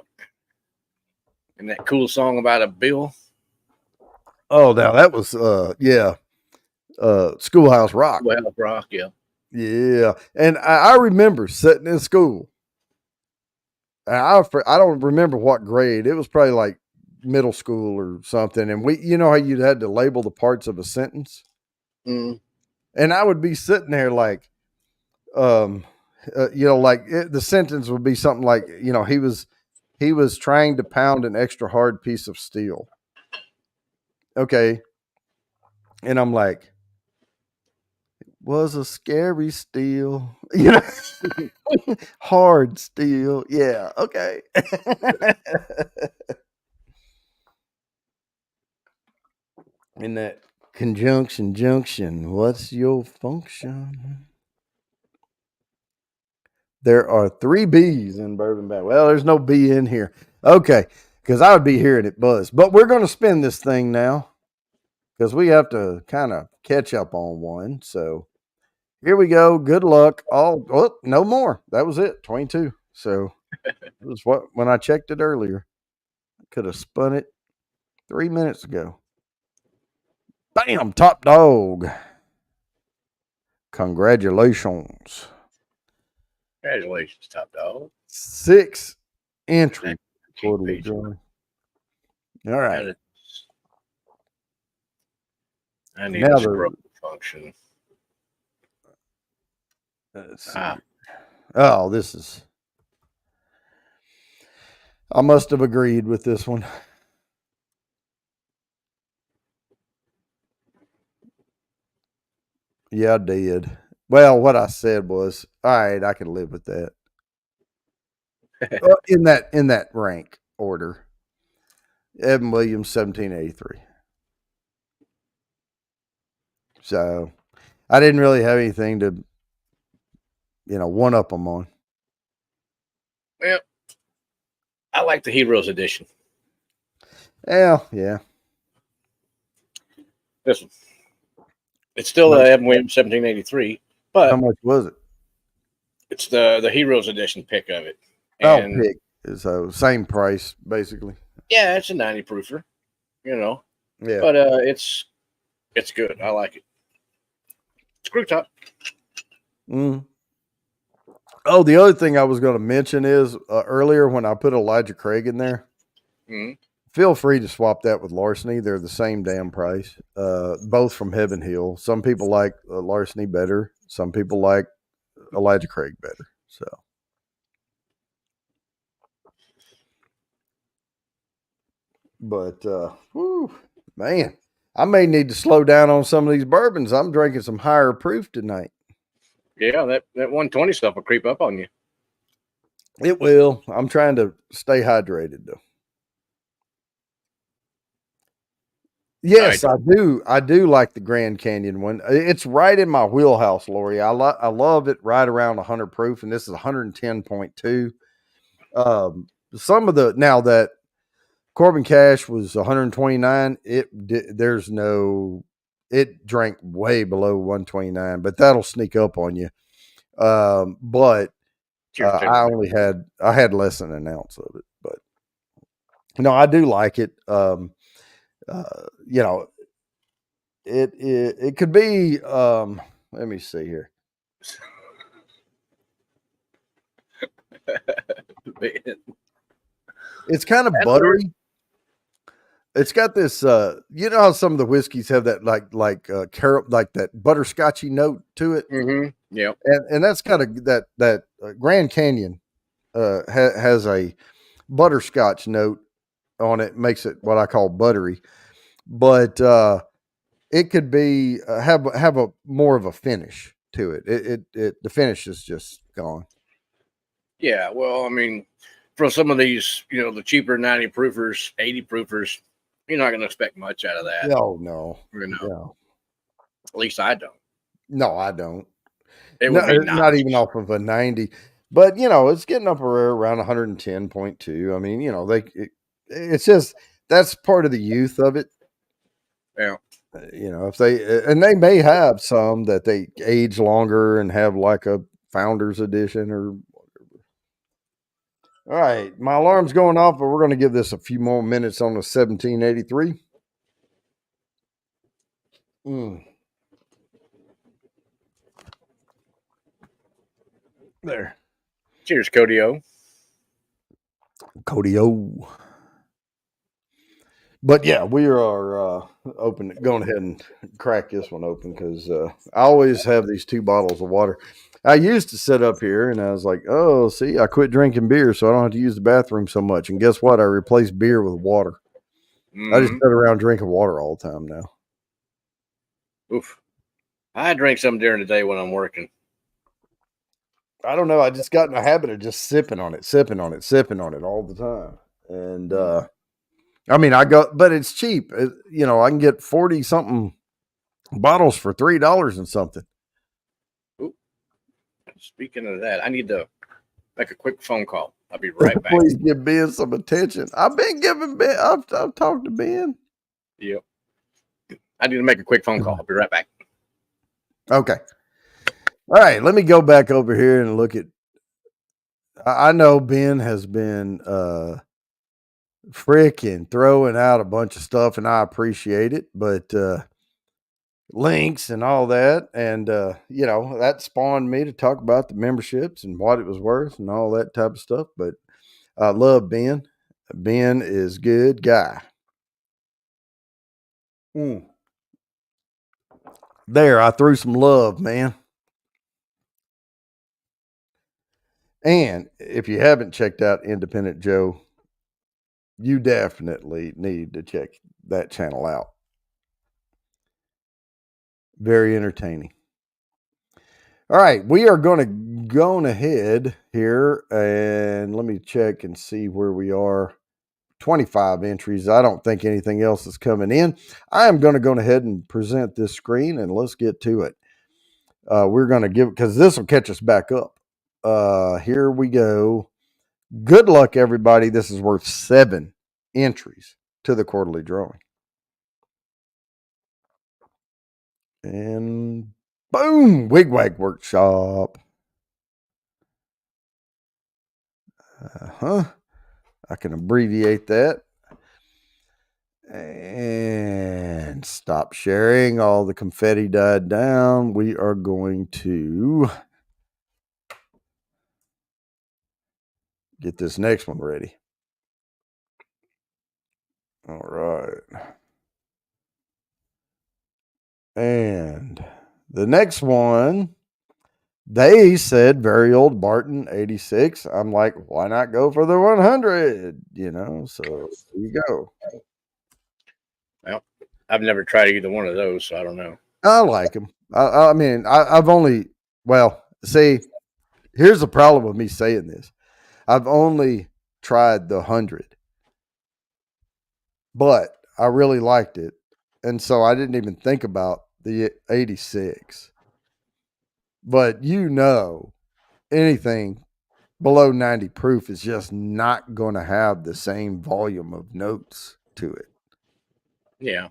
And that cool song about a bill. Oh, now that was Schoolhouse Rock. Well, rock, yeah. Yeah, and I remember sitting in school. And I don't remember what grade. It was probably like middle school or something. And you know how you had to label the parts of a sentence, Mm. and I would be sitting there like, the sentence would be something like, he was trying to pound an extra hard piece of steel. Okay, and I'm like, was a scary steel, hard steel. Yeah, okay. In that conjunction junction, what's your function? There are 3 B's in Bourbon Bag. Well, there's no B in here. Okay, because I would be hearing it buzz. But we're going to spin this thing now because we have to kind of catch up on one. So here we go. Good luck. No more. That was it. 22. So it was when I checked it earlier. I could have spun it 3 minutes ago. Bam, top dog. Congratulations. Congratulations, top dog. 6 entry Keep quarterly page. drawing. All right. I need Now a scroll function. let's see. Oh, this is. I must have agreed with this one. Yeah, I did. Well, what I said was, all right, I can live with that. in that rank order. Evan Williams, 1783. So I didn't really have anything to, one up them on. Well, I like the Heroes Edition. Yeah. This one. It's still Evan Williams 1783, but how much was it? It's the Heroes Edition pick of it. And pick. So same price, basically. Yeah, it's a 90 proofer, Yeah. But it's good. I like it. Screw top. Oh, the other thing I was going to mention is earlier when I put Elijah Craig in there, feel free to swap that with Larceny. They're the same damn price, both from Heaven Hill. Some people like Larceny better. Some people like Elijah Craig better. So, but man, I may need to slow down on some of these bourbons. I'm drinking some higher proof tonight. Yeah, that 120 stuff will creep up on you. It will. I'm trying to stay hydrated though. Yes, I do. I do like the Grand Canyon one. It's right in my wheelhouse, Lori. I love it right around 100 proof, and this is 110.2. Some of the now that Corbin Cash was 129, it drank way below 129, but that'll sneak up on you. But I had less than an ounce of it, but no, I do like it. It could be. Let me see here. It's kind of buttery. It's got this. You know how some of the whiskeys have that like that butterscotchy note to it. Mm-hmm. Yeah, and that's kind of that Grand Canyon has a butterscotch note on it. Makes it what I call buttery, but it could be have a more of a finish to it. The finish is just gone. Yeah, well, I mean, for some of these, the cheaper 90 proofers, 80 proofers, you're not going to expect much out of that. Oh no, No. At least I don't. No, I don't. It No, would be not even nice. off of a 90. But it's getting up around 110.2. I mean, it's just that's part of the youth of it. Yeah. If they may have some that they age longer and have like a founders edition or all right. My alarm's going off, but we're going to give this a few more minutes on the 1783. Mm, there. Cheers, Cody O. Cody O. But yeah, we are open, going ahead and crack this one open because I always have these 2 bottles of water. I used to sit up here and I was like, oh, see, I quit drinking beer so I don't have to use the bathroom so much. And guess what? I replaced beer with water. I just Mm-hmm. sit around drinking water all the time now. Oof. I drink some during the day when I'm working. I don't know. I just got in the habit of just sipping on it, sipping on it, sipping on it all the time. And I mean, but it's cheap. I can get 40 something bottles for $3 and something. Ooh. Speaking of that, I need to make a quick phone call. I'll be right back. Please give Ben some attention. I've been giving Ben. I've talked to Ben. Yep. I need to make a quick phone call. I'll be right back. Okay. All right. Let me go back over here and look at. I know Ben has been freaking throwing out a bunch of stuff, and I appreciate it. But links and all that, and that spawned me to talk about the memberships and what it was worth and all that type of stuff. But I love Ben. Ben is good guy. There, I threw some love, man. And if you haven't checked out Independent Joe, you definitely need to check that channel out. Very entertaining. All right, we are going to go ahead here and let me check and see where we are. 25 entries. I don't think anything else is coming in. I am going to go ahead and present this screen and let's get to it. We're going to give, because this will catch us back up. Here we go. Good luck, everybody. This is worth 7 entries to the quarterly drawing. And boom, Wigwag Workshop. I can abbreviate that. And stop sharing. All the confetti died down. We are going to get this next one ready. All right. And the next one, they said very old Barton 86. I'm like, why not go for the 100? So here you go. Well, I've never tried either one of those, so I don't know. I like them. I mean, I've only, see, here's the problem with me saying this. I've only tried the 100, but I really liked it. And so I didn't even think about the 86. But anything below 90 proof is just not going to have the same volume of notes to it. Yeah.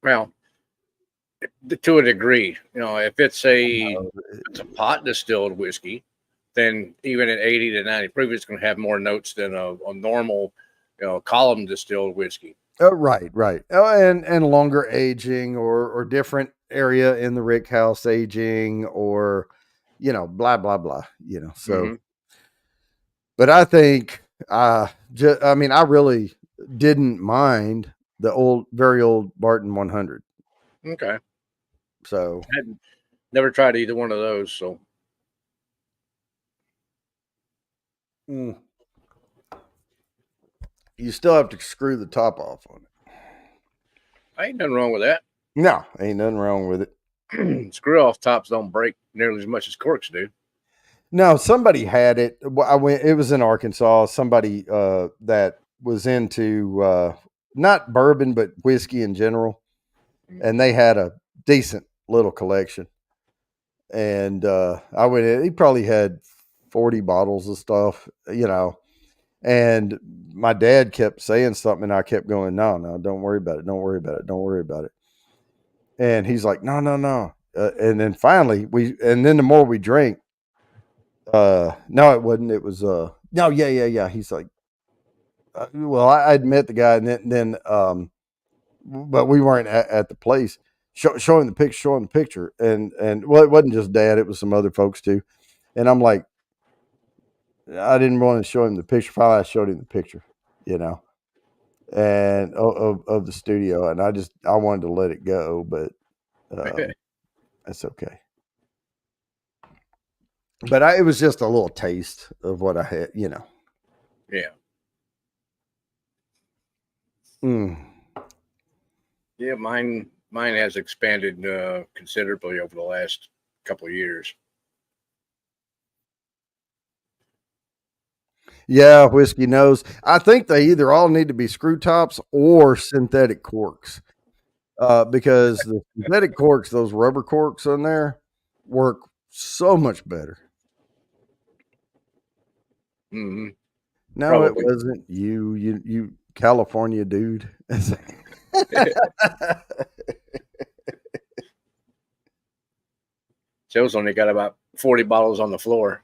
Well, to a degree, if it's a pot distilled whiskey, then even at 80 to 90 proof, it's going to have more notes than a normal, column distilled whiskey. Right. And longer aging or different area in the rick house aging or, blah, blah, blah, so. Mm-hmm. But I think, I really didn't mind the very old Barton 100. Okay. So I had never tried either one of those. So. You still have to screw the top off on it. Ain't nothing wrong with that. No, ain't nothing wrong with it. Screw off tops don't break nearly as much as corks do. No, somebody had it. It was in Arkansas. Somebody that was into not bourbon but whiskey in general. and they had a decent little collection. And I went in, he probably had 40 bottles of stuff, and my dad kept saying something, and I kept going, no, no, don't worry about it. Don't worry about it. Don't worry about it. And he's like, no, no, no. And then finally and then the more we drank, no, it wasn't. It was, no, yeah, yeah, yeah. He's like, well, I'd met the guy, and but we weren't at the place. Showing the picture, and well, it wasn't just Dad; it was some other folks too. And I'm like, I didn't want to show him the picture. Finally, I showed him the picture, you know, and of the studio, and I wanted to let it go, but that's okay. But it was just a little taste of what I had, Yeah. Mm. Yeah, mine has expanded considerably over the last couple of years. Yeah, whiskey nose. I think they either all need to be screw tops or synthetic corks. Because the synthetic corks, those rubber corks on there, work so much better. Hmm. No, it Probably. wasn't you California dude. Joe's only got about 40 bottles on the floor.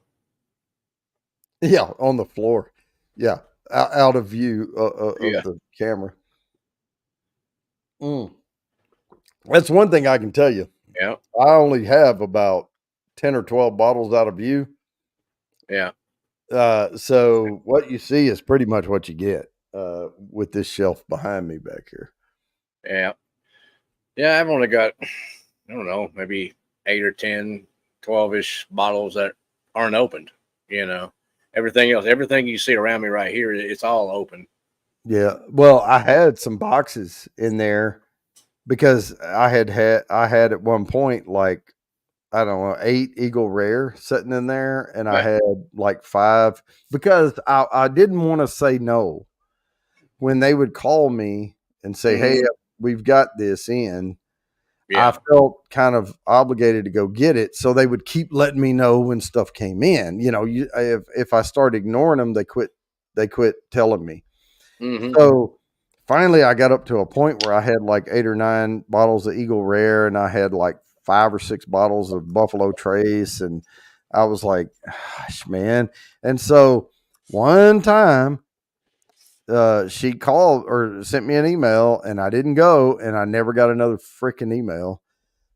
Yeah, on the floor. Yeah, out of view Yeah. of the camera. Mm. That's one thing I can tell you. Yeah. I only have about 10 or 12 bottles out of view. Yeah. So what you see is pretty much what you get with this shelf behind me back here. Yeah. Yeah. I've only got, I don't know, maybe 8 or 10, 12-ish bottles that aren't opened. You know, everything else, everything you see around me right here, it's all open. Yeah. Well, I had some boxes in there because I had at one point like I don't know 8 Eagle Rare sitting in there, and I Right. had like 5 because I didn't want to say no when they would call me and say, "Hey, Hmm. we've got this in." I Yeah. felt kind of obligated to go get it, so they would keep letting me know when stuff came in. If I started ignoring them, they quit telling me. Hmm. So finally, I got up to a point where I had like 8 or 9 bottles of Eagle Rare, and I had like 5 or 6 bottles of Buffalo Trace, and I was like, "Gosh, man!" And so one time, she called or sent me an email, and I didn't go, and I never got another freaking email.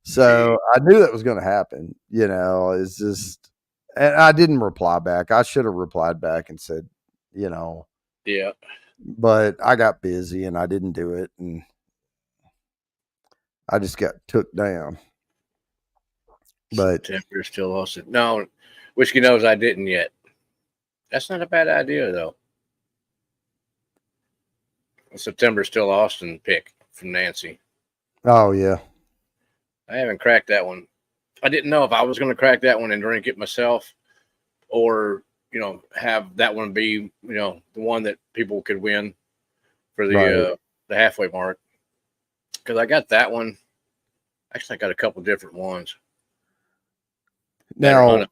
So Gee. I knew that was going to happen. It's just, and I didn't reply back. I should have replied back and said, you know, Yeah. but I got busy and I didn't do it, and I just got took down. But September still lost it. No, whiskey knows I didn't yet. That's not a bad idea though. September still Austin pick from Nancy. oh yeah, I haven't cracked that one. I didn't know if I was going to crack that one and drink it myself, or have that one be the one that people could win for right the halfway mark. Because I got that one. Actually, I got a couple different ones that are now.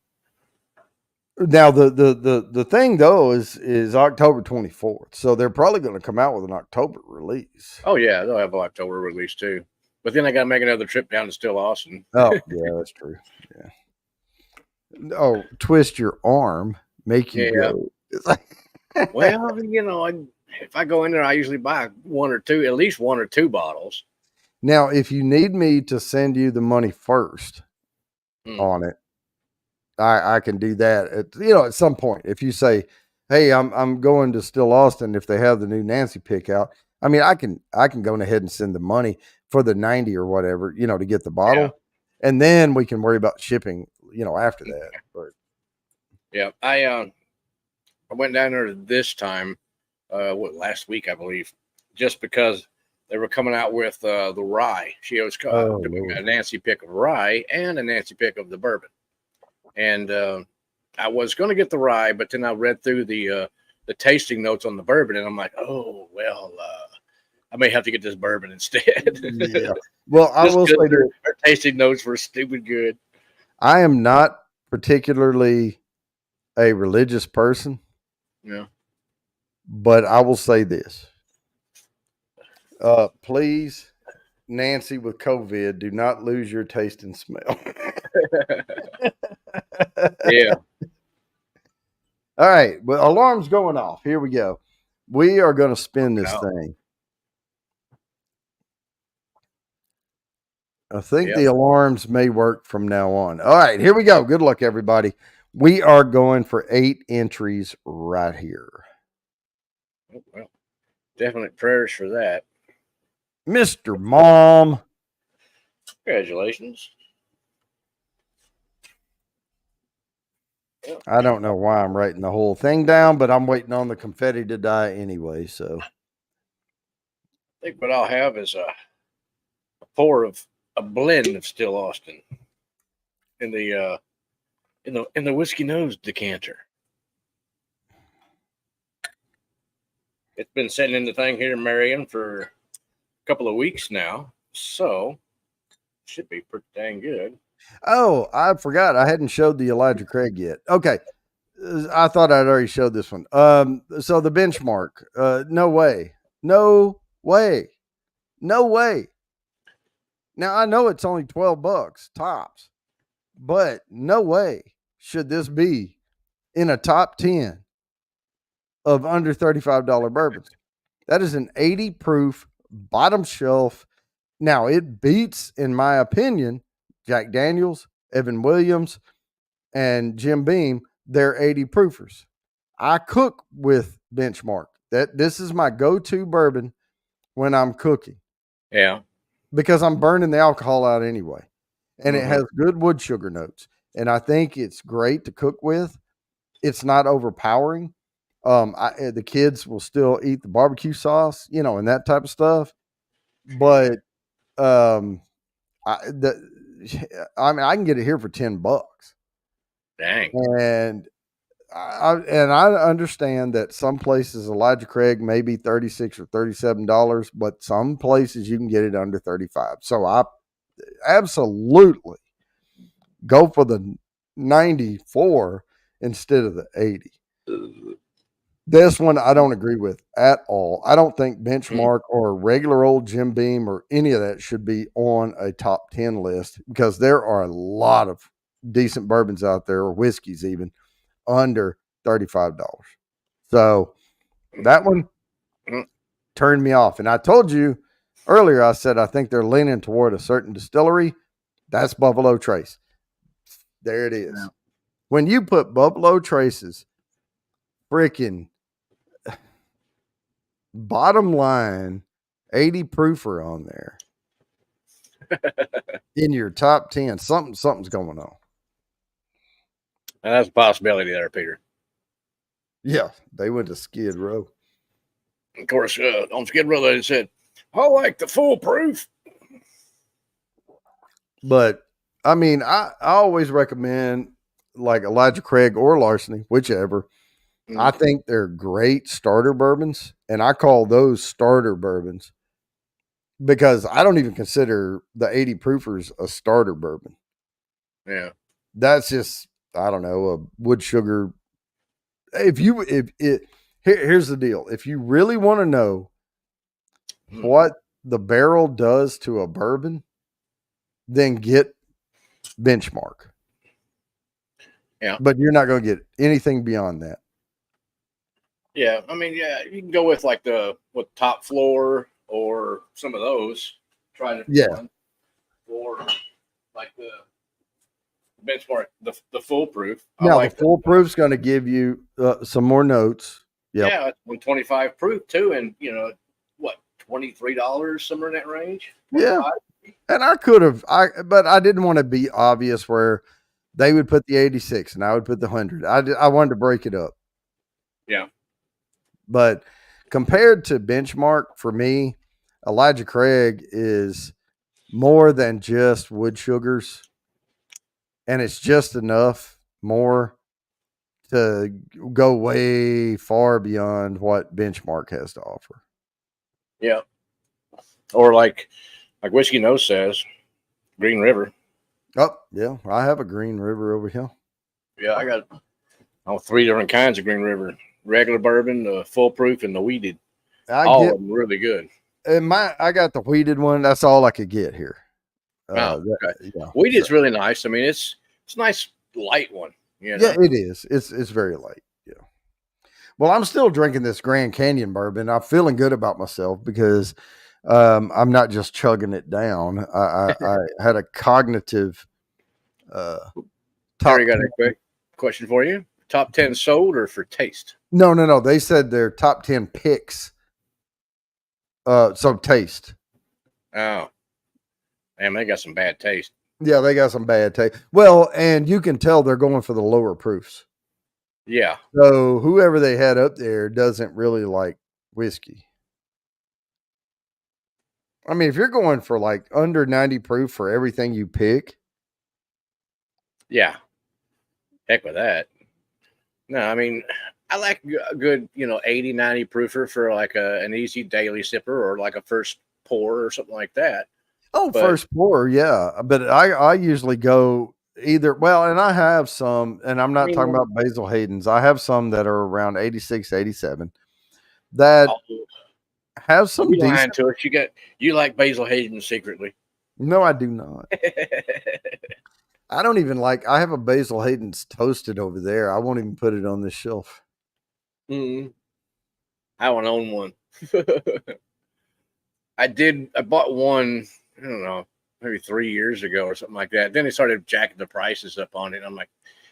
Now the thing though is October 24th, so they're probably going to come out with an October release. Oh yeah, they'll have an October release too. But then I got to make another trip down to Still Austin. Oh yeah, that's true. Yeah. Oh, twist your arm, make you Yeah. go. It's like, Well, if I go in there, I usually buy one or two, at least 1 or 2 bottles. now, if you need me to send you the money first Mm, on it, I can do that at some point. If you say, "Hey, I'm going to Still Austin," if they have the new Nancy pick out, I mean, I can go ahead and send the money for the 90 or whatever, to get the yeah. bottle, and then we can worry about shipping, after that. But Yeah. I went down there this time, last week, I believe, just because they were coming out with the rye. She was oh doing Lord, a Nancy pick of rye and a Nancy pick of the bourbon. And I was going to get the rye, but then I read through the tasting notes on the bourbon, and I'm like, oh well, I may have to get this bourbon instead. Yeah. Well, I Just will because say that their tasting notes were stupid good. I am not particularly a religious person, Yeah. but I will say this. Please, Nancy, with COVID, do not lose your taste and smell. Yeah. All right. Well, alarm's going off. Here we go. We are going to spin this Wow. thing. I think Yep. the alarms may work from now on. All right. Here we go. Good luck, everybody. We are going for 8 entries right here. Oh, well, definite prayers for that. Mr. Mom. Congratulations. Yep. I don't know why I'm writing the whole thing down, but I'm waiting on the confetti to die anyway. So, I think what I'll have is a pour of a blend of Still Austin in the whiskey nose decanter. It's been sitting in the thing here in Marion for a couple of weeks now, so should be pretty dang good. oh, I forgot. I hadn't showed the Elijah Craig yet. Okay. I thought I'd already showed this one. So the benchmark, no way, no way, no way. Now I know it's only $12 tops, but no way should this be in a top 10 of under $35 bourbons. That is an 80 proof bottom shelf. Now it beats, in my opinion, Jack Daniels, Evan Williams, and Jim Beam. They're 80 proofers. I cook with Benchmark. This is my go-to bourbon when I'm cooking Yeah. because I'm burning the alcohol out anyway. And it Mhm. has good wood sugar notes. And I think it's great to cook with. It's not overpowering. The kids will still eat the barbecue sauce, and that type of stuff. But um, I mean, I can get it here for $10, Dang. and I understand that some places Elijah Craig may be $36 or $37, but some places you can get it under 35. So I absolutely go for the 94 instead of the 80. This one I don't agree with at all. I don't think Benchmark or regular old Jim Beam or any of that should be on a top 10 list because there are a lot of decent bourbons out there, or whiskeys even, under $35. So that one turned me off. And I told you earlier, I said I think they're leaning toward a certain distillery. That's Buffalo Trace. There it is. Yeah. When you put Buffalo Trace's freaking bottom line 80 proofer on there in your top 10, something's going on. And that's a possibility there, Peter. Yeah, they went to Skid Row. Of course, on Skid Row, they said, I like the foolproof. But I mean, I always recommend like Elijah Craig or Larceny, whichever. I think they're great starter bourbons, and I call those starter bourbons because I don't even consider the 80 proofers a starter bourbon. Yeah. That's just, I don't know, a wood sugar. Here's the deal. If you really want to know what the barrel does to a bourbon, then get Benchmark. Yeah. But you're not going to get anything beyond that. Yeah. I mean, yeah, you can go with like with Top Floor or some of those. Try to Yeah. or like the Benchmark, the foolproof. Now, like the foolproof's going to give you some more notes. Yep. Yeah, it's 125 proof too, and what, $23 somewhere in that range. Yeah. 25? And I could have, but I didn't want to be obvious where they would put the 86 and I would put the 100. I wanted to break it up. Yeah. But compared to Benchmark, for me, Elijah Craig is more than just wood sugars, and it's just enough more to go way far beyond what Benchmark has to offer. Yeah. Or like Whiskey Nose says, Green River. Oh, yeah. I have a Green River over here. Yeah, I got three different kinds of Green River: regular bourbon, the full proof, and the weeded. I All get of them really good. I got the wheated one. That's all I could get here. Oh, okay. Yeah. So Weeded's really nice. I mean, it's a nice light one. You yeah, know. it is. It's very light. Yeah. Well, I'm still drinking this Grand Canyon bourbon. I'm feeling good about myself because I'm not just chugging it down. I had a cognitive uh, Terry top got a 10. quick question for you. Top 10 sold or for taste? No. They said their top 10 picks. So taste. Oh, damn, they got some bad taste. Yeah, they got some bad taste. Well, and you can tell they're going for the lower proofs. Yeah, So whoever they had up there doesn't really like whiskey. I mean, if you're going for like under 90 proof for everything you pick, yeah. Heck with that. No, I mean, I like a good, 80, 90 proofer for like an easy daily sipper or like a first pour or something like that. oh, But first pour, yeah. But I usually go either, well, and I have some, and I'm I not talking mean, about Basil Hayden's. I have some that are around 86, 87 that oh, have don't some be lying decent. to us. You like Basil Hayden secretly. No, I do not. I don't even like, I have a Basil Hayden's toasted over there. I won't even put it on this shelf. Mm, I don't own one. I did. I bought one. I don't know, maybe 3 years ago or something like that. Then they started jacking the prices up on it. I'm like,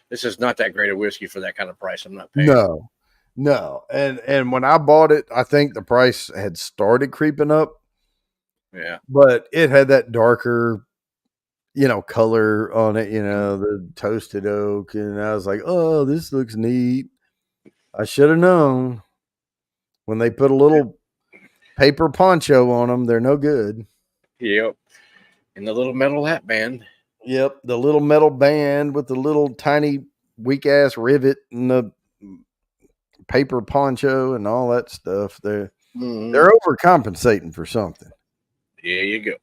this is not that great a whiskey for that kind of price. I'm not paying. No, no. And when I bought it, I think the price had started creeping up, Yeah, but it had that darker, color on it, the toasted oak. And I was like, oh, this looks neat. I should have known when they put a little paper poncho on them, they're no good. yep. And the little metal lap band. Yep. The little metal band with the little tiny weak ass rivet and the paper poncho and all that stuff. They're Mm-hmm. overcompensating for something. There you go.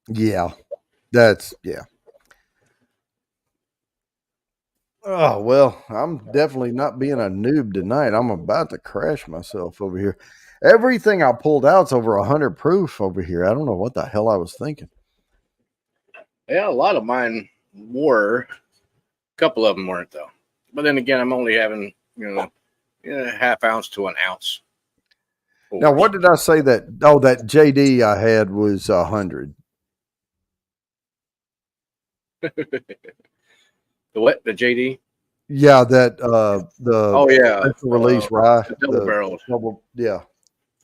Yeah. That's yeah. Oh well, I'm definitely not being a noob tonight. I'm about to crash myself over here. Everything I pulled out's over 100 proof over here. I don't know what the hell I was thinking. Yeah, a lot of mine were. A couple of them weren't though. But then again, I'm only having half ounce to an ounce Now, pours. what did I say that? Oh, that JD I had was 100. The what? The JD? Yeah, that the Oh yeah, special release rye, the double the barreled. double. Yeah,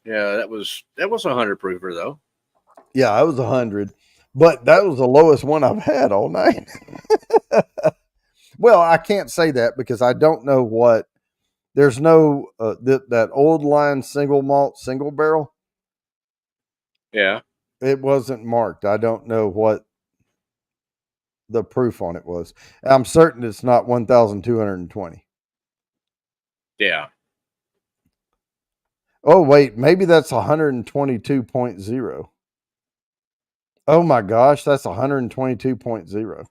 Yeah, that was 100 proofer though. yeah, I was 100, but that was the lowest one I've had all night. Well, I can't say that because I don't know what. There's no that old line single malt single barrel. Yeah, It wasn't marked. I don't know what the proof on it was. I'm certain it's not 1,220. yeah. Oh wait, maybe that's 122.0. Oh my gosh, that's 122.0.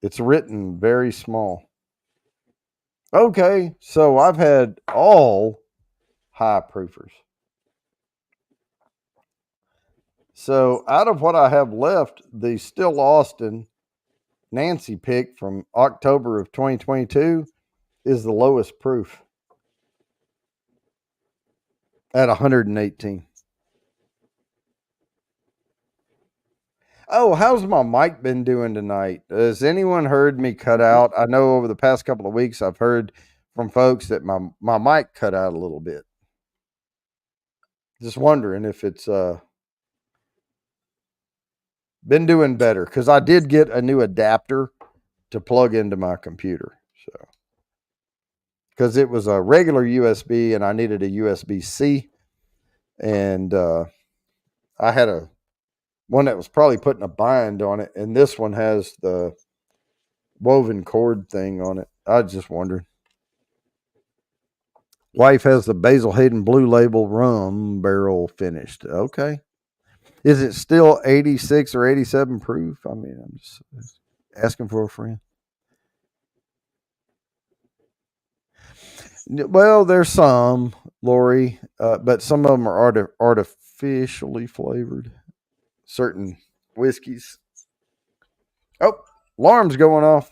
It's written very small. Okay, so I've had all high proofers. So out of what I have left, the Still Austin Nancy pick from October of 2022 is the lowest proof at 118. Oh, how's my mic been doing tonight? Has anyone heard me cut out? I know over the past couple of weeks I've heard from folks that my mic cut out a little bit. Just wondering if it's been doing better because I did get a new adapter to plug into my computer. So because it was a regular USB and I needed a USB C, and I had a one that was probably putting a bind on it, and this one has the woven cord thing on it. I was just wondering. Wife has the Basil Hayden Blue Label rum barrel finished. Okay. Is it still 86 or 87 proof? I mean, I'm just asking for a friend. Well, there's some, Lori, but some of them are artificially flavored. Certain whiskeys. Oh, alarm's going off.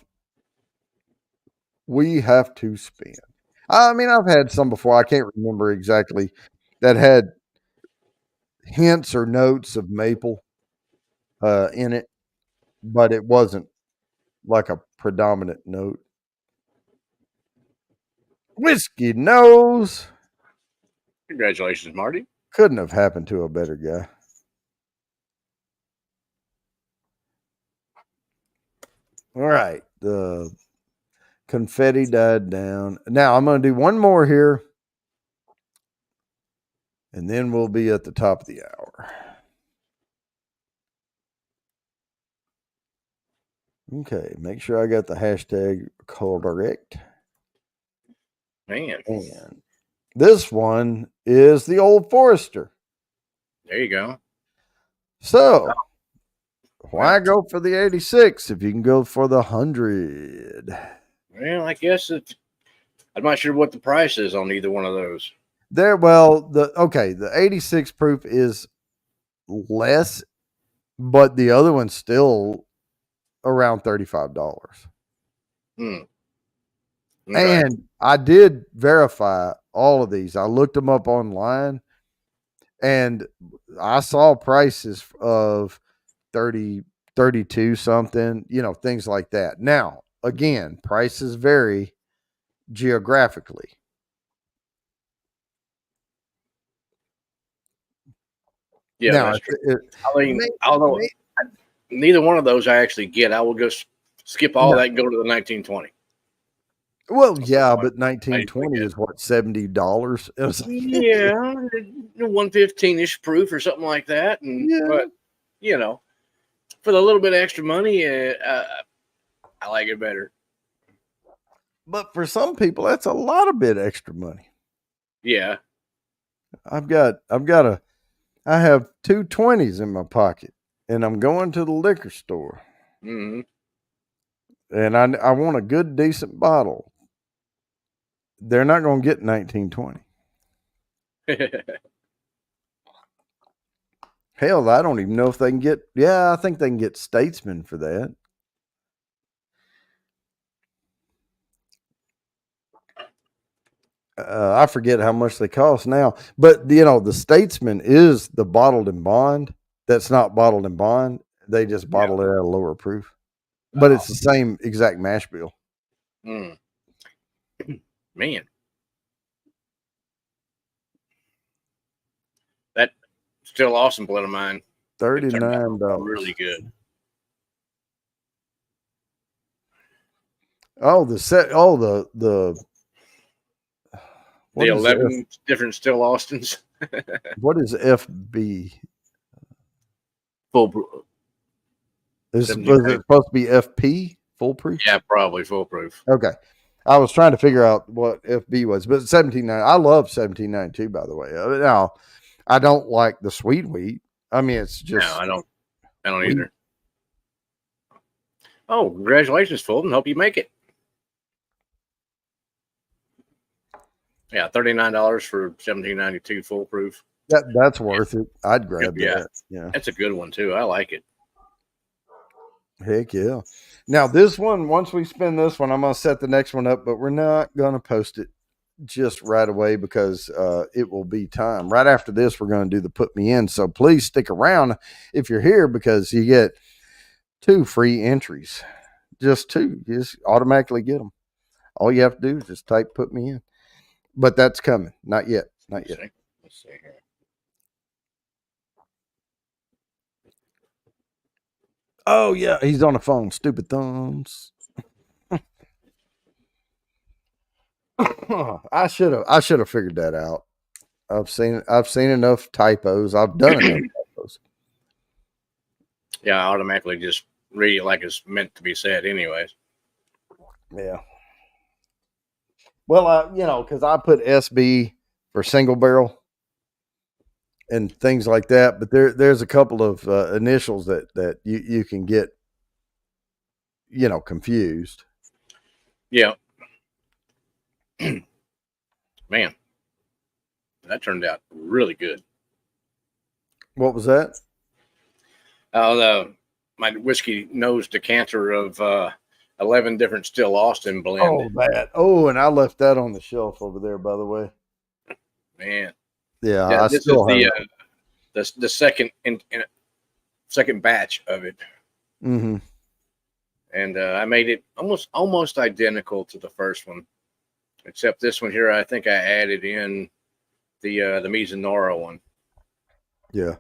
We have to spin. I mean, I've had some before. I can't remember exactly that had hints or notes of maple in it, but it wasn't like a predominant note. Whiskey nose. Congratulations, Marty. Couldn't have happened to a better guy. All right. The confetti died down. Now I'm going to do one more here, and then we'll be at the top of the hour. Okay. Make sure I got the hashtag correct. Man. And this one is the Old Forester. There you go. So, why go for the 86 if you can go for the 100? Well, I guess I'm not sure what the price is on either one of those. The 86 proof is less, but the other one's still around $35. Okay. And I did verify all of these. I looked them up online, and I saw prices of 30, 32 something, things like that. Now, again, prices vary geographically. Yeah, Now, that's true. Although neither one of those I actually get, I will just skip all that and go to the 1920. Well, yeah, but 1920 is what, $70? Yeah, 115-ish proof or something like that. But for the little bit of extra money, I like it better. But for some people, that's a lot of bit extra money. Yeah, I have two 20s in my pocket, and I'm going to the liquor store, mm-hmm. and I want a good, decent bottle. They're not going to get 1920. Hell, I don't even know if they can get. Yeah, I think they can get Statesman for that. I forget how much they cost now, but the Statesman is the bottled in bond. That's not bottled in bond. They just bottle it at a lower proof, but it's the same exact mash bill. Mm. Man, that still awesome blood of mine. $39. Really good. Oh, the 11 different still Austins. What is FB? Full. Was it supposed to be FP? Foolproof? Yeah, probably foolproof. Okay. I was trying to figure out what FB was, but 1790. I love 1792, by the way. Now, I don't like the sweet wheat. I mean, it's just. No, I don't either. Oh, congratulations, Fulton. Hope you make it. Yeah, $39 for 1792 foolproof. That's worth it. I'd grab that. Yeah. That's a good one, too. I like it. Heck yeah. Now, this one, once we spin this one, I'm going to set the next one up, but we're not going to post it just right away because it will be time. Right after this, we're going to do the put me in. So please stick around if you're here because you get 2 free entries. Just 2. You just automatically get them. All you have to do is just type put me in. But that's coming. Not yet. Not yet. Let's see here. Oh yeah, he's on the phone. Stupid thumbs. I should have figured that out. I've seen enough typos. I've done enough typos. Yeah, I automatically just read it like it's meant to be said anyways. Yeah. Well, because I put SB for single barrel and things like that, but there's a couple of initials that you can get, confused. Yeah, man, that turned out really good. What was that? My whiskey nose decanter of 11 different Still Austin blend. Oh, that. Oh, and I left that on the shelf over there, by the way. Man, Yeah, yeah, I this is still have it. the second second batch of it, Mm-hmm. and I made it almost identical to the first one, except this one here. I think I added in the Mizunara one. Yeah.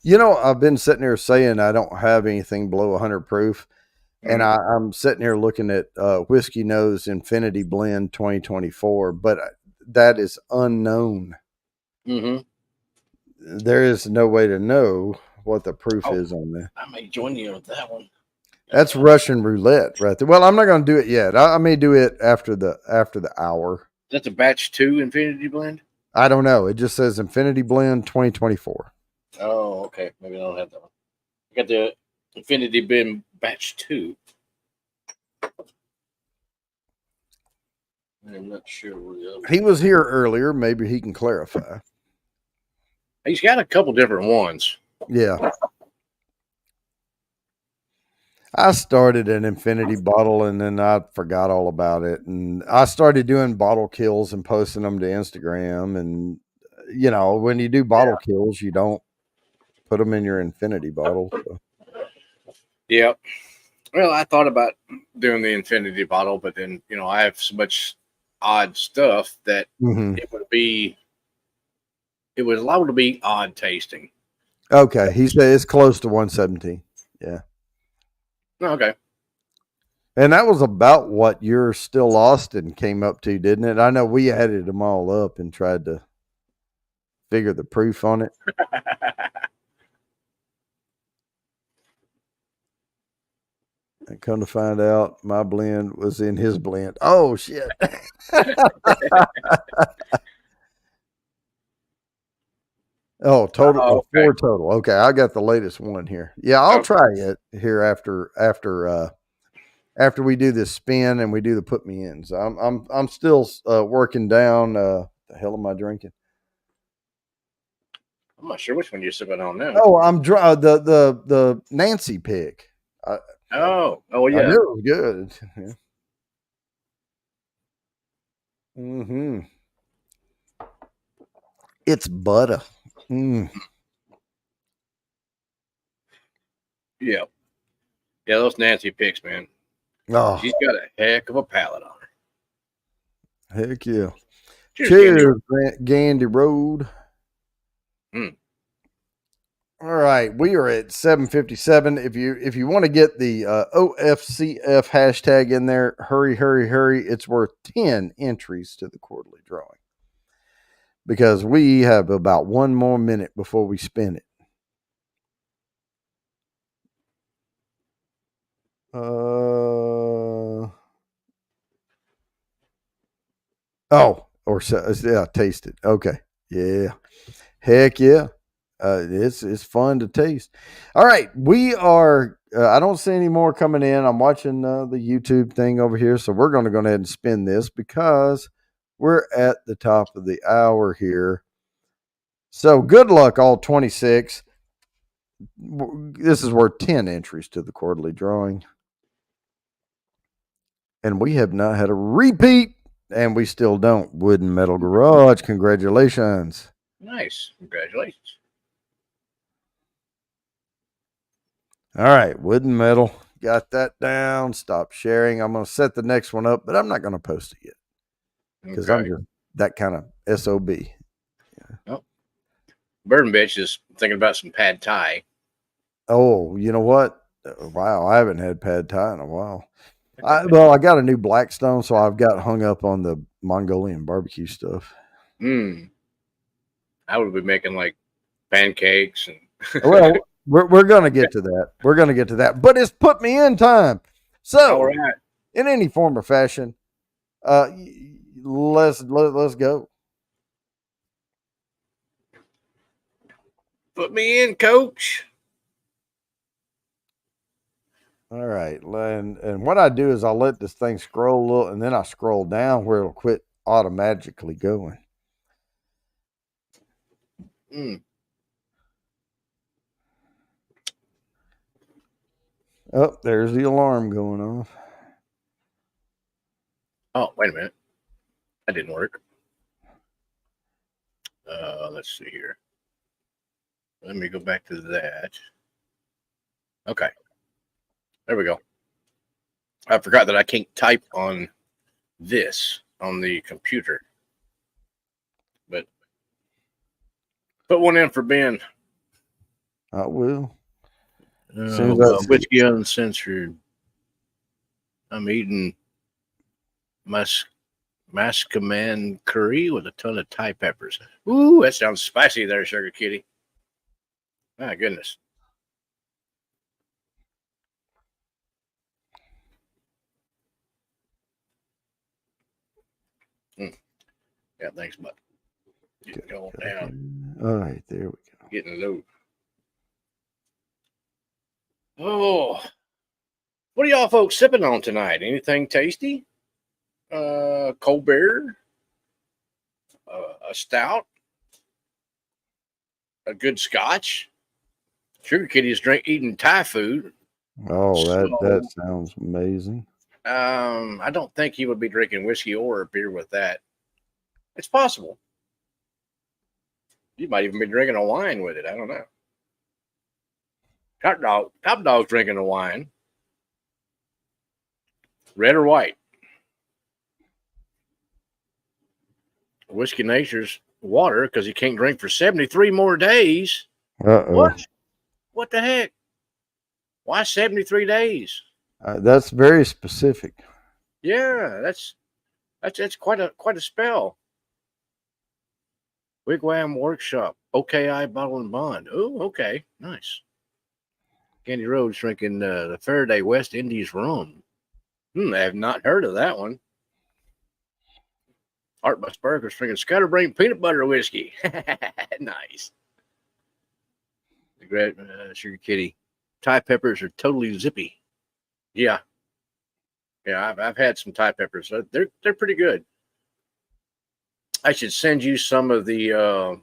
I've been sitting here saying I don't have anything below 100 proof. And I'm sitting here looking at Whiskey Nose Infinity Blend 2024, but that is unknown. Mm-hmm. There is no way to know what the proof is on that. I may join you with that one. That's Russian roulette right there. Well, I'm not going to do it yet. I may do it after the hour. That's a batch 2 Infinity blend. I don't know. It just says Infinity Blend 2024. Oh, okay. Maybe I don't have that one. I got the Infinity Blend batch 2. I'm not sure where the other. He was here earlier. Maybe he can clarify. He's got a couple different ones. Yeah. I started an Infinity bottle and then I forgot all about it. And I started doing bottle kills and posting them to Instagram. And, when you do bottle kills, you don't put them in your Infinity bottle. So. Yep. Well, I thought about doing the Infinity bottle, but then, I have so much odd stuff that it was allowed to be odd tasting. Okay. He said it's close to 117. Yeah. Okay. And that was about what your Still Austin came up to, didn't it? I know we added them all up and tried to figure the proof on it. And come to find out, my blend was in his blend. Oh, shit. Oh, total. Okay. 4 total. Okay, I got the latest one here. Yeah, I'll try it here after we do this spin and we do the put me in. So I'm still working down. The hell am I drinking? I'm not sure which one you're sipping on now. Oh, I'm the Nancy pick. Yeah. I knew it was good. Yeah. Mm-hmm. It's butter. Mm. Yeah. Yeah, those Nancy picks, man. Oh, She's got a heck of a palate on her. heck yeah. Cheers, Gandy Road. Mm. All right, we are at 7:57. If you want to get the OFCF hashtag in there, hurry, hurry, hurry. It's worth 10 entries to the quarterly drawing because we have about one more minute before we spin it. Taste it. Okay. Yeah. Heck yeah. It's fun to taste. All right, we are. I don't see any more coming in. I'm watching the YouTube thing over here, so we're going to go ahead and spin this because we're at the top of the hour here. So good luck, all 26. This is worth 10 entries to the quarterly drawing, and we have not had a repeat, and we still don't. Wooden Metal Garage, congratulations! Nice, congratulations. All right, Wooden Metal. Got that down. Stop sharing. I'm going to set the next one up, but I'm not going to post it yet because I'm just that kind of SOB. Yeah. Oh. Bourbon Bitch is thinking about some pad thai. Oh, you know what? Wow, I haven't had pad thai in a while. I got a new Blackstone, so I've got hung up on the Mongolian barbecue stuff. I would be making like pancakes and. Well, we're going to get to that. We're going to get to that. But it's put me in time. So, in any form or fashion, let's go. Put me in, coach. All right, and what I do is I let this thing scroll a little, and then I scroll down where it'll quit automatically going. Mm. Oh, there's the alarm going off. Oh, wait a minute. That didn't work. Let's see here. Let me go back to that. Okay. There we go. I forgot that I can't type on this on the computer. But put one in for Ben. I will. As soon as I see Whiskey Uncensored. I'm eating mascaman curry with a ton of Thai peppers. Ooh, that sounds spicy there, Sugar Kitty. My goodness. Yeah, thanks, bud. Getting going down. All right, there we go. Getting low. Oh, what are y'all folks sipping on tonight? Anything tasty? Cold beer, a stout, a good scotch. Sugar Kitty is eating Thai food. Oh, that So, sounds amazing. I don't think he would be drinking whiskey or a beer with that. It's possible. You might even be drinking a wine with it. I don't know. Top dog's drinking a wine. Red or white? Whiskey Nature's water because he can't drink for 73 more days. Uh-oh. What the heck? Why 73 days? That's very specific. Yeah, that's quite a spell. Wigwam Workshop, OKI Bottle and Bond. Oh, okay, nice. Candy Road's drinking the Faraday West Indies rum. I have not heard of that one. Art by Sparker's drinking Scatterbrain peanut butter whiskey. Nice. The great Sugar Kitty. Thai peppers are totally zippy. Yeah, I've had some Thai peppers. They're pretty good. I should send you some of the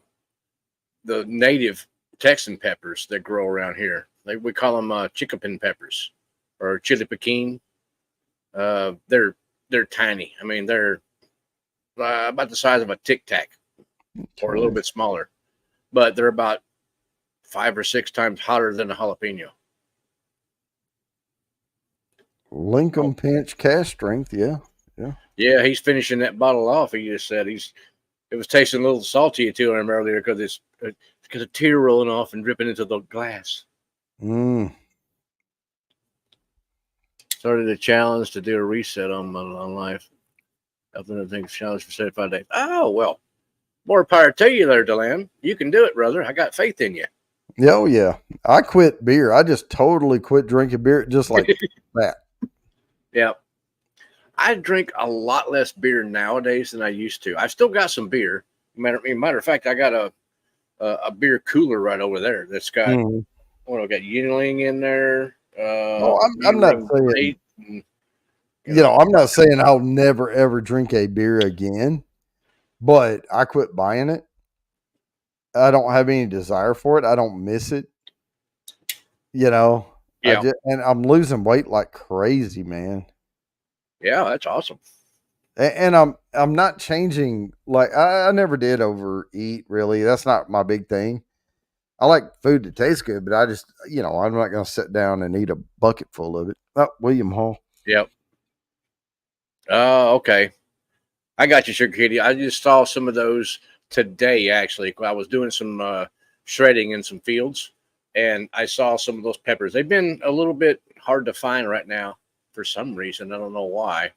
native Texan peppers that grow around here. We call them chickapin peppers or chili piquin. They're tiny. I mean, they're about the size of a Tic Tac or a little bit smaller, but they're about 5 or 6 times hotter than a jalapeno. Lincoln Pinch cash strength, yeah. Yeah, he's finishing that bottle off. He just said it was tasting a little salty to him earlier because it's because a tear rolling off and dripping into the glass. Started a challenge to do a reset on life. Helping the things challenge for 75 days. Oh, well, more power to you there, Delam. You can do it, brother. I got faith in you. Oh, yeah. I quit beer. I just totally quit drinking beer just like that. Yeah. I drink a lot less beer nowadays than I used to. I've still got some beer. Matter of fact, I got a beer cooler right over there that's got what I got Yingling in there. I'm not saying I'm not saying I'll never ever drink a beer again, but I quit buying it. I don't have any desire for it. I don't miss it. Yeah. And I'm losing weight like crazy, man. Yeah, that's awesome. And I'm not changing. Like I never did overeat. Really, that's not my big thing. I like food that tastes good, but I just I'm not going to sit down and eat a bucket full of it. Oh, William Hall. Yep. Oh, okay. I got you, Sugar Kitty. I just saw some of those today. Actually, I was doing some shredding in some fields, and I saw some of those peppers. They've been a little bit hard to find right now for some reason. I don't know why.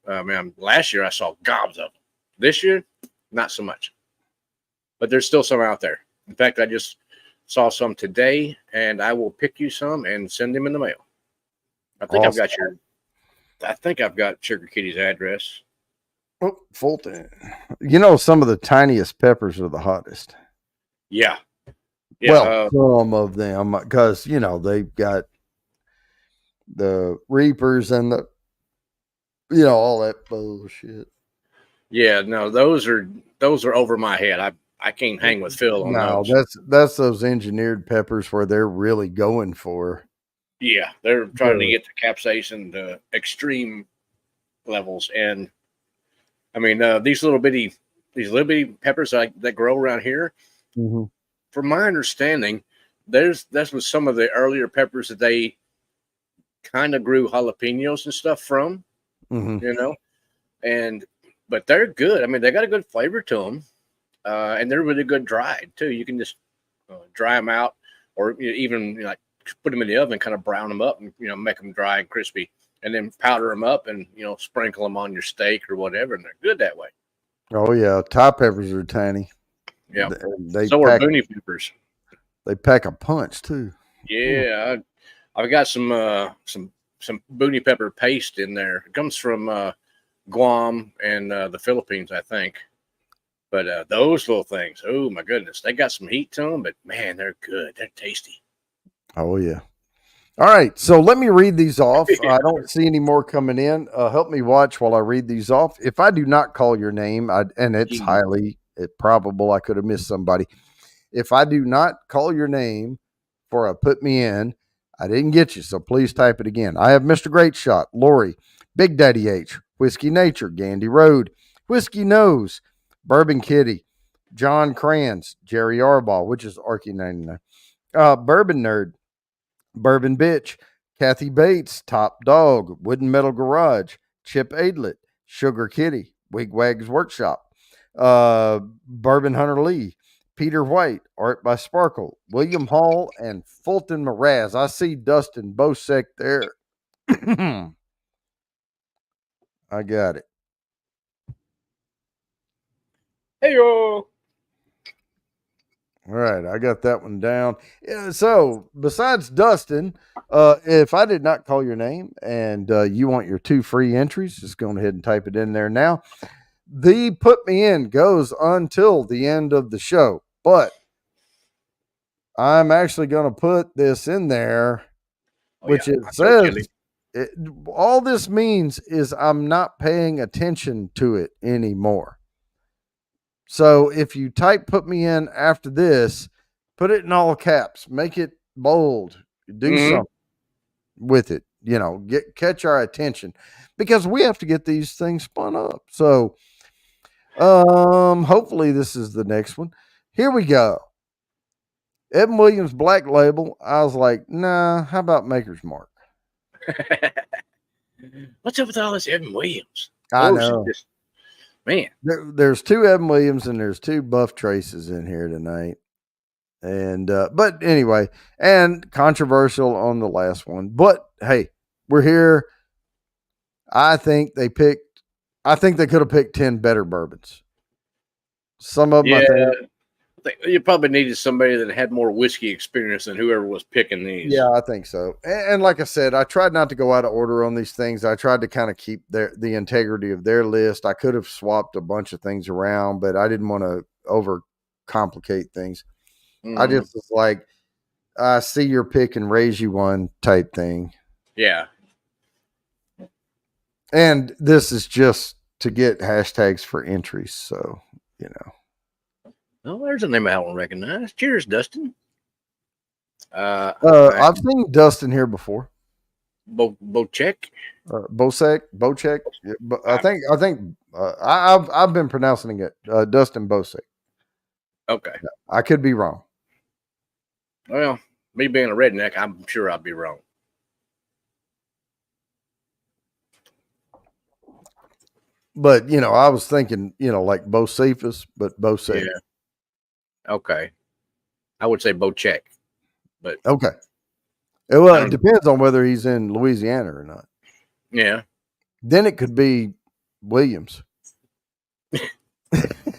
Last year I saw gobs of them. This year, not so much. But there's still some out there. In fact, I just saw some today, and I will pick you some and send them in the mail. I think I've got Sugar Kitty's address. Oh, Fulton. You know, some of the tiniest peppers are the hottest. Yeah. Yeah. Well, some of them, because you know they've got the reapers and the, you know, all that bullshit. Yeah. No, those are over my head. I can't hang with Phil on No, those. that's those engineered peppers where they're really going for Yeah, they're trying to the. get the capsaicin to extreme levels, and I mean these little bitty peppers that grow around here. Mhm, From my understanding, that's was some of the earlier peppers that they kind of grew jalapenos and stuff from, mhm. you know, and but they're good. I mean, they got a good flavor to them, and they're really good dried too. You can just dry them out, or even like put them in the oven, kind of brown them up, and make them dry and crispy, and then powder them up, and sprinkle them on your steak or whatever, and they're good that way. Oh yeah, Thai peppers are tiny. Yeah. They So are pack boonie peppers. a punch too. Mm. Yeah, I've got some boonie pepper paste in there. It comes from Guam and the Philippines, I think. But those little things, oh my goodness, they got some heat to them, but man, they're good. They're tasty. Oh yeah. All right, so let me read these off. I don't see any more coming in. Help me watch while I read these off. If I do not call your name, and it's highly probable I could have missed somebody. If I do not call your name for a put me in, I didn't get you, so please type it again. I have Mr. Great Shot, Lori, Big Daddy H, Whiskey Nature, Gandy Road, Whiskey Nose, Bourbon Kitty, John Crans, Jerry Arbaugh, which is Arky 99, Bourbon Nerd, Bourbon Bitch, Kathy Bates, Top Dog, Wooden Metal Garage, Chip Aidlet, Sugar Kitty, Wigwag's Workshop, Bourbon Hunter Lee, Peter White, Art by Sparkle, William Hall, and Fulton Mraz. I see Dustin Bosek there. I got it. Hey yo. All right, I got that one down. Yeah, so, besides Dustin, if I did not call your name and you want your 2 free entries, just go ahead and type it in there now. The put me in goes until the end of the show, but I'm actually going to put this in there, Oh yeah, which it I'm so says chilly. it, all this means is I'm not paying attention to it anymore. So if you type put me in after this, put it in all caps, make it bold, do Mm-hmm. something with it, catch our attention because we have to get these things spun up. So hopefully this is the next one. Here we go. Evan Williams Black Label. I was like, nah, how about Maker's Mark? What's up with all this Evan Williams? I Or is it know. just man? There's 2 Evan Williams and there's 2 Buff Traces in here tonight. And but anyway, and controversial on the last one. But hey, we're here. I think they could have picked 10 better bourbons. Some of them, Yeah, I think. you probably needed somebody that had more whiskey experience than whoever was picking these. Yeah, I think so. And like I said, I tried not to go out of order on these things. I tried to kind of keep the integrity of their list. I could have swapped a bunch of things around, but I didn't want to over complicate things. I just was like, I see your pick and raise you one type thing. Yeah. And this is just to get hashtags for entries. So, Oh, there's a name I don't recognize. Cheers, Dustin. I've seen Dustin here before. Bocek. Bocek. Yeah, I think I've been pronouncing it Dustin Bocek. Okay. I could be wrong. Well, me being a redneck, I'm sure I'll be wrong. But I was thinking, like Bocephus, but Bocek. Yeah. Okay. I would say Bocek, but Okay. Well, it depends on whether he's in Louisiana or not. Yeah. Then it could be Williams.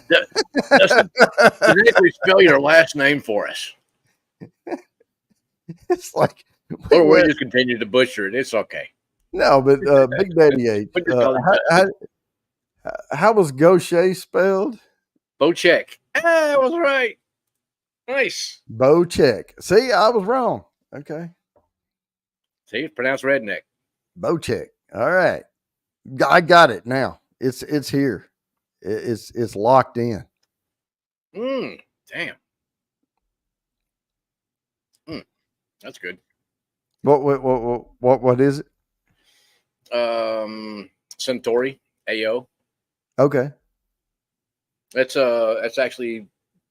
Dustin, directly spell your last name for us. It's like, or we just continue to butcher it. It's okay. No, but Big Daddy H. How was Gaucher spelled? Bocek. Ah, I was right. Nice. Bocek. See, I was wrong. Okay. See, it's pronounced redneck. Bocek. All right. I got it now. It's here. It's locked in. Damn. That's good. What is it? Centauri AO. Okay. It's actually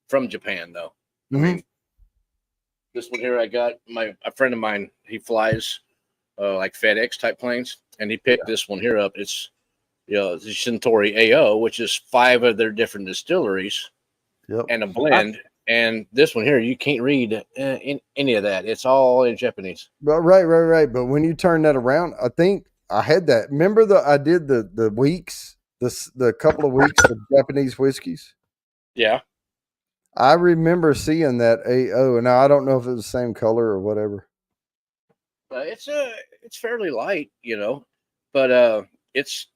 from Japan though. I mean, this one here I got a friend of mine. He flies like FedEx type planes, and he picked this one here up. It's the Centauri AO, which is 5 of their different distilleries and a blend. And this one here, you can't read in any of that. It's all in Japanese. Right. But when you turn that around, I think I had that. Remember I did the weeks, the couple of weeks of Japanese whiskeys. Yeah, I remember seeing that AO. Now I don't know if it was the same color or whatever. it's fairly light, but it's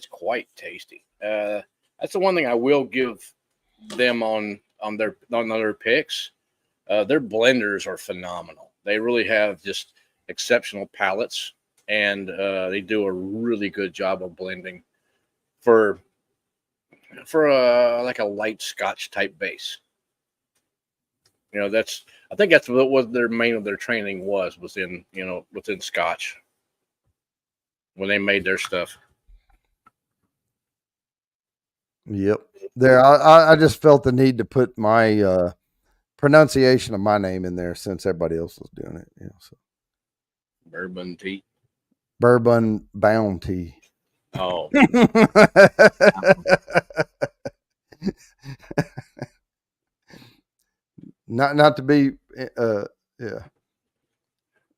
quite tasty. That's the one thing I will give them on their picks. Their blenders are phenomenal. They really have just exceptional palates, and they do a really good job of blending for like a light Scotch type base. I think that's what their main of their training was within Scotch when they made their stuff. Yep. There, I just felt the need to put my pronunciation of my name in there since everybody else was doing it. So. Bourbon tea. Bourbon Bounty. Oh. not to be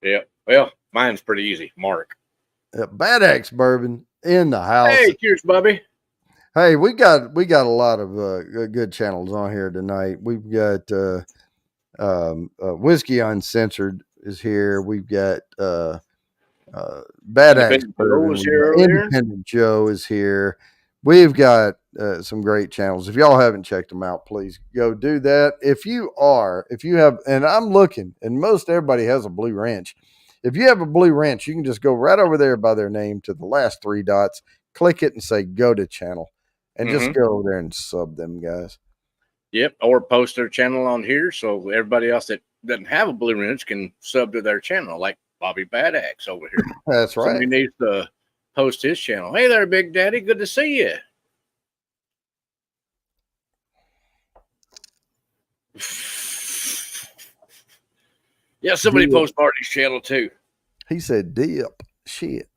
Yeah. Well, mine's pretty easy. Mark. Bad Axe Bourbon in the house. Hey, cheers, Bubby. Hey, we got a lot of good channels on here tonight. We've got Whiskey Uncensored is here. We've got Bad Axe Bourbon. Independent Joe is here. We've got some great channels. If y'all haven't checked them out, please go do that. If you have, and I'm looking, and most everybody has a Blue Ranch. If you have a Blue Ranch, you can just go right over there by their name to the last 3 dots, click it, and say go to channel, and just go over there and sub them guys. Yep, or post their channel on here so everybody else that doesn't have a Blue Ranch can sub to their channel, like Bobby Bad Axe over here. That's right. Somebody needs to post his channel. Hey there, Big Daddy. Good to see you. Yeah, somebody post Marty's channel too. He said dip. Shit.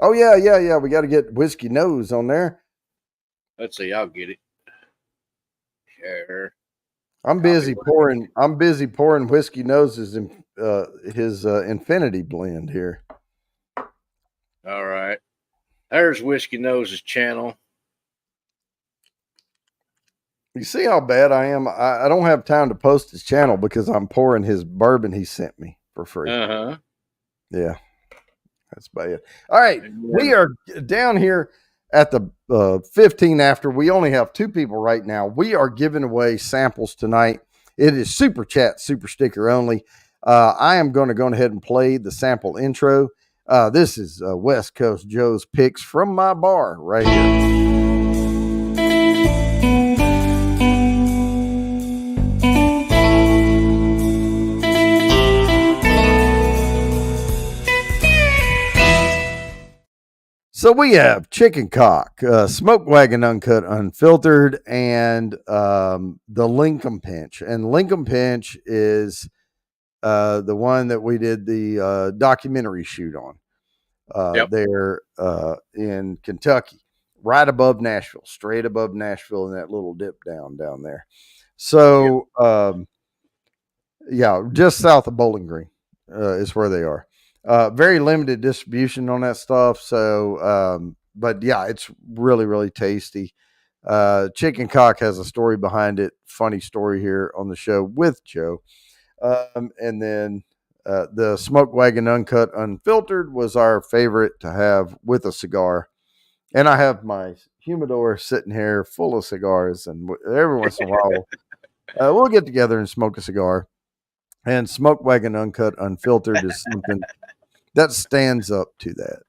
Oh, yeah. We got to get Whiskey Nose on there. Let's see. I'll get it. Sure. I'm busy pouring Whiskey Nose's his Infinity blend here. All right. There's Whiskey Nose's channel. You see how bad I am? I don't have time to post his channel because I'm pouring his bourbon he sent me for free. Yeah. That's bad. All right. We are down here at the 15 after. We only have 2 people right now. We are giving away samples tonight. It is super chat, super sticker only. I am going to go ahead and play the sample intro. This is West Coast Joe's picks from my bar right here. So we have Chicken Cock, Smoke Wagon Uncut Unfiltered, and the Lincoln Pinch. And Lincoln Pinch is the one that we did the documentary shoot on there in Kentucky, right above Nashville, straight above Nashville in that little dip down there. So, just south of Bowling Green is where they are. Very limited distribution on that stuff. So, but yeah, it's really, really tasty. Chicken Cock has a story behind it. Funny story here on the show with Joe. And then the Smoke Wagon Uncut Unfiltered was our favorite to have with a cigar. And I have my humidor sitting here full of cigars, and every once in a while, we'll get together and smoke a cigar. And Smoke Wagon Uncut Unfiltered is something that stands up to that.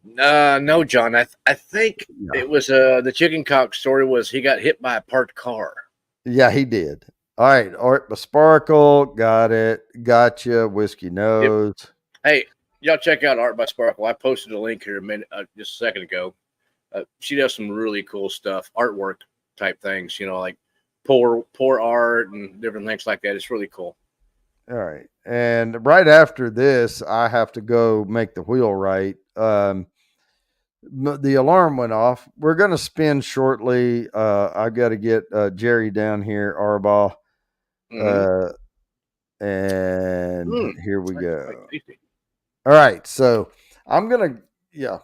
No, John. I think Yeah, it was the chicken cock story was he got hit by a parked car. yeah, he did. All right, Art Sparkle, got it, gotcha. Whiskey Yep. Nose. Hey, y'all check out Art by Sparkle. I posted a link here a minute, just a second ago. She does some really cool stuff, artwork type things. You know, like pour art and different things like that. It's really cool. All right, and right after this, I have to go make the wheel right. The alarm went off. We're going to spin shortly. I've got to get Jerry down here, Arbaugh. Mm-hmm. And here we That's go. quite tasty. All right. So I'm going to, yeah,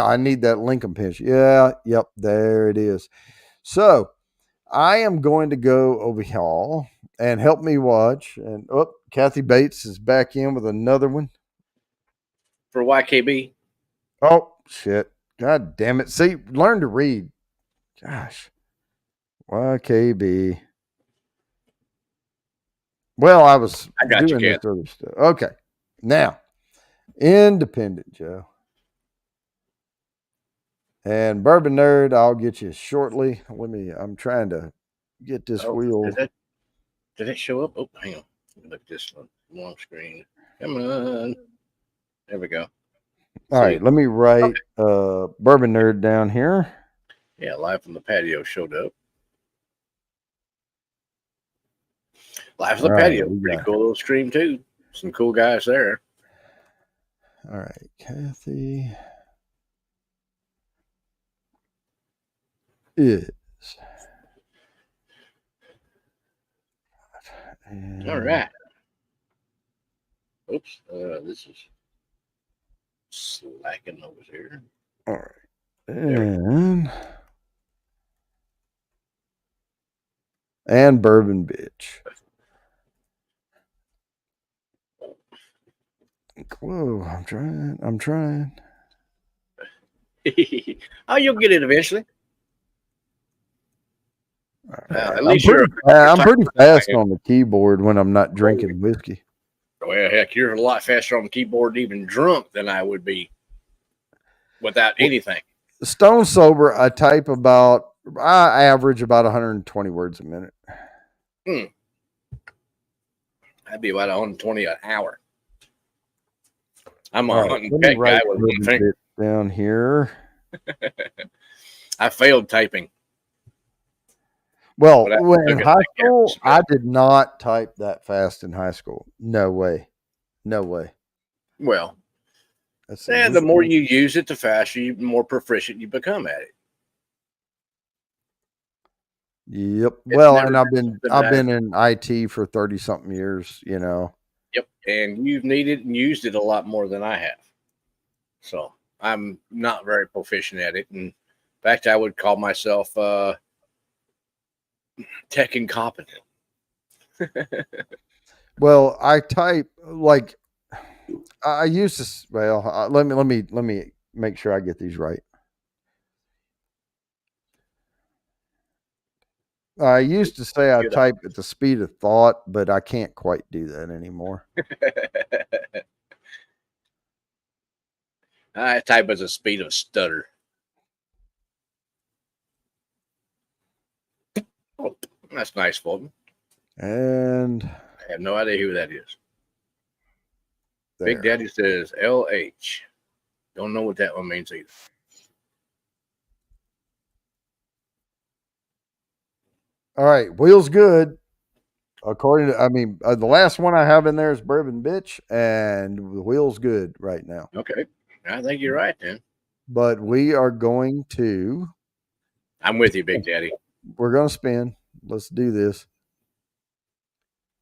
I need that Lincoln pinch. Yeah. Yep. There it is. So I am going to go over here and help me watch. And Kathy Bates is back in with another one. For YKB. Oh, shit. God damn it. See, learn to read. Gosh. YKB. Well, I was got doing you, this other stuff. Okay. Now, Independent, Joe. And Bourbon Nerd, I'll get you shortly. I'm trying to get this wheel. Did it show up? Oh, hang on. Look at this one screen. Come on. There we go. All right, let me write Bourbon Nerd down here. Yeah, Live from the Patio showed up. Live from the Patio, pretty cool little stream too. Some cool guys there. All right, Kathy is. All right. Oops, this is slacking over here. All right, and Bourbon Bitch. Whoa, I'm trying. Oh, you'll get it eventually. At least I'm pretty fast on the keyboard when I'm not drinking whiskey. Well, heck, you're a lot faster on the keyboard even drunk than I would be without anything. Stone sober, I average about 120 words a minute. That'd be about 120 an hour. I'm a hunting pet guy with one finger. Down here. I failed typing. Well, in high school, I did not type that fast in high school. No way. Well, the more you use it, the faster the more proficient you become at it. Yep. Well, and I've been in IT for 30 something years, you know. Yep. And you've needed and used it a lot more than I have. So I'm not very proficient at it. In fact, I would call myself tech incompetent. Well, I type like I used to. Well, let me make sure I get these right. I used to say I type at the speed of thought, but I can't quite do that anymore. I type at the speed of a stutter. Oh, that's nice, Fulton. And I have no idea who that is. There. Big Daddy says LH. Don't know what that one means either. All right, wheel's good. According to, the last one I have in there is Bourbon Bitch, and the wheel's good right now. Okay, I think you're right then. But we are going to. I'm with you, Big Daddy. We're going to spin. Let's do this.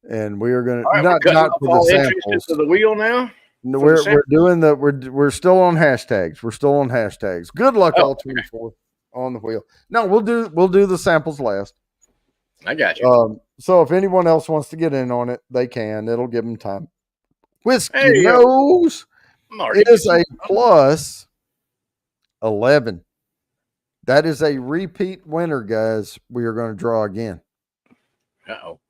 And we are going to not for the samples. To the wheel now. No, we're doing the we're still on hashtags. We're still on hashtags. Good luck, all 24 on the wheel. No, we'll do the samples last. I got you. So if anyone else wants to get in on it, they can. It'll give them time. Whiskey Nose is a plus 11. That is a repeat winner, guys. We are going to draw again. Uh-oh.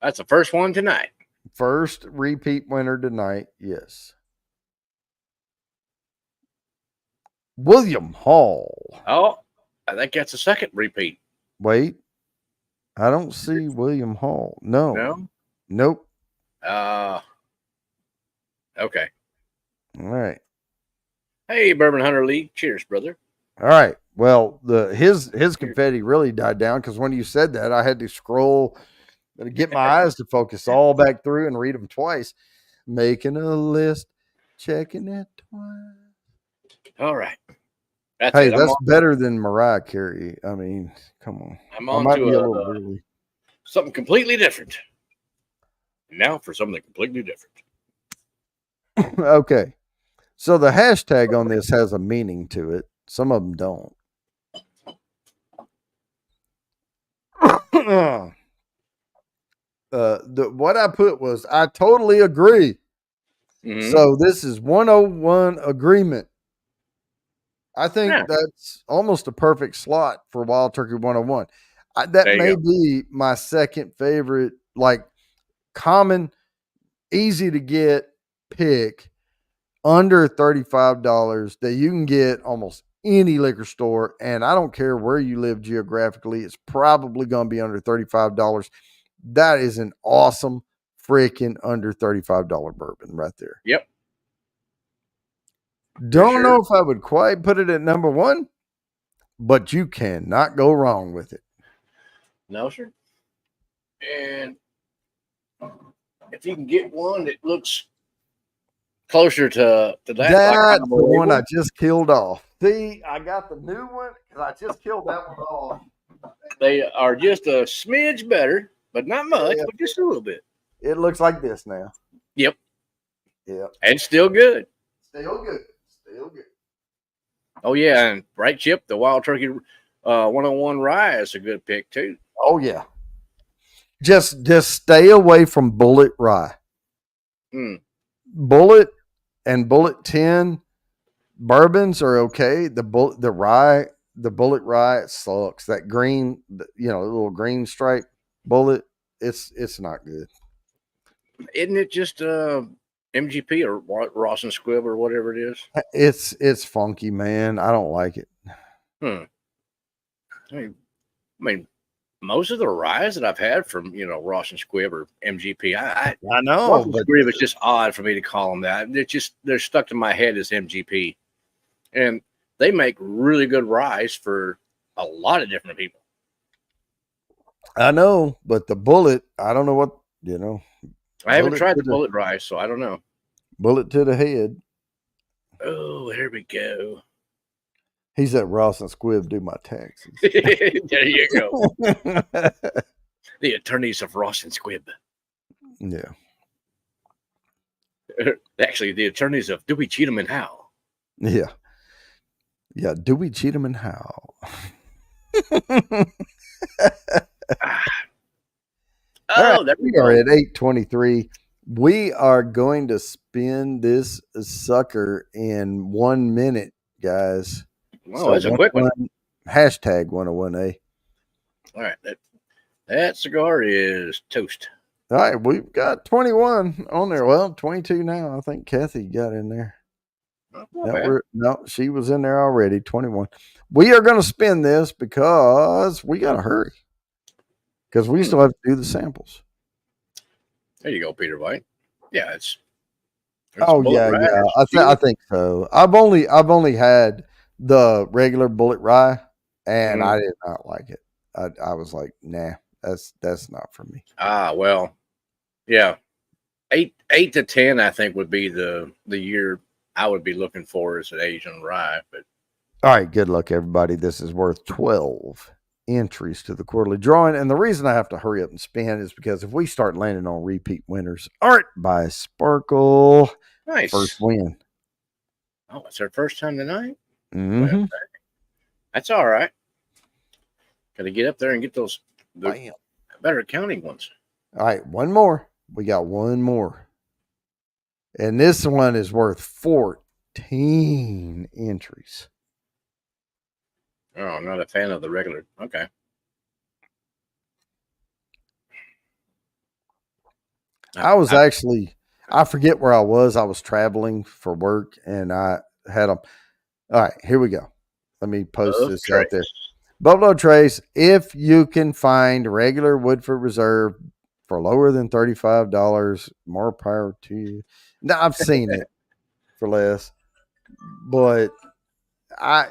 That's the first one tonight. First repeat winner tonight. Yes. William Hall. Oh, I think that's the second repeat. Wait. I don't see William Hall. No. No? Nope. Okay. All right. Hey, Bourbon Hunter League. Cheers, brother. All right. Well, his confetti really died down because when you said that, I had to scroll to get my eyes to focus all back through and read them twice. Making a list, checking it twice. All right. That's Hey, it. that's better than Mariah Carey. I mean, come on. I'm I on might to be a little early. something completely different. Now for something completely different. Okay. So the hashtag on this has a meaning to it. Some of them don't. What I put was I totally agree. Mm-hmm. So this is 101 agreement. I think that's almost a perfect slot for Wild Turkey 101. That may be my second favorite, like common, easy to get pick under $35 that you can get almost any liquor store. And I don't care where you live geographically, it's probably going to be under $35. That is an awesome freaking under $35 bourbon right there. Yep. Don't know if I would quite put it at number one, but you cannot go wrong with it. No, sir. And if you can get one that looks closer to that. That's the one I just killed off. See, I got the new one because I just killed that one off. They are just a smidge better, but not much, but just a little bit. It looks like this now. Yep. Yep. And still good. Still good. Still good. Oh, yeah. And right, Chip, the Wild Turkey 101 rye is a good pick, too. Oh, yeah. Just stay away from Bullet rye. Bullet and Bullet 10 bourbons are okay. The Bullet rye sucks. That green, little green stripe Bullet, it's not good. Isn't it just MGP or Ross and Squibb or whatever it is? It's funky, man. I don't like it. I mean, most of the ryes that I've had from Ross and Squibb or MGP, I know. Ross and Squibb is just odd for me to call them that. They're stuck in my head as MGP, and they make really good ryes for a lot of different people. I know, but the Bullet, I don't know what I haven't tried the Bullet rye, so I don't know. Bullet to the head. Oh, here we go. He's at Ross and Squibb do my taxes. There you go. The attorneys of Ross and Squibb. Yeah. Actually, the attorneys of Dewey, Cheatham, and Howe. Yeah. Yeah, Dewey, Cheatham, and Howe. Oh, there we are at 8:23. We are going to spin this sucker in 1 minute, guys. Oh, that's a quick one. Hashtag 101A. All right. That cigar is toast. All right. We've got 21 on there. Well, 22 now. I think Kathy got in there. No, she was in there already. 21. We are going to spin this because we got to hurry. Because we still have to do the samples. There you go, Peter White. Yeah, it's yeah. I think so. I've only had the regular Bullet rye, and I did not like it. I was like, nah, that's not for me. Well, yeah, 8 to 10, I think would be the year I would be looking for as an Asian rye. But all right, good luck, everybody. This is worth 12 entries to the quarterly drawing, and the reason I have to hurry up and spin is because if we start landing on repeat winners, Art by Sparkle, nice first win. Oh, it's our first time tonight. Mm-hmm. That's all right. Got to get up there and get those better accounting ones. All right, one more. We got one more, and this one is worth 14 entries. Oh, I'm not a fan of the regular. Okay. I forget where I was. I was traveling for work and I had them. All right, here we go. Let me post Love this out Trace. there. Buffalo Trace, if you can find regular Woodford Reserve for lower than $35, more power to you. Now, I've seen it for less, but I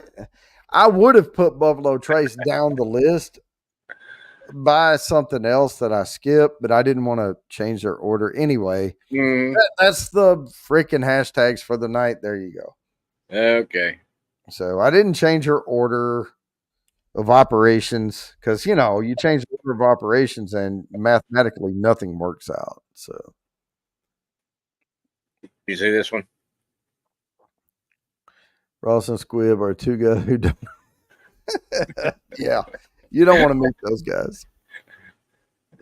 I would have put Buffalo Trace down the list by something else that I skipped, but I didn't want to change their order anyway. Mm, That's the freaking hashtags for the night. There you go. okay. So I didn't change her order of operations because you change the order of operations and mathematically nothing works out. So You see this one? Ross and Squibb are two guys who don't. Yeah, you don't want to meet those guys.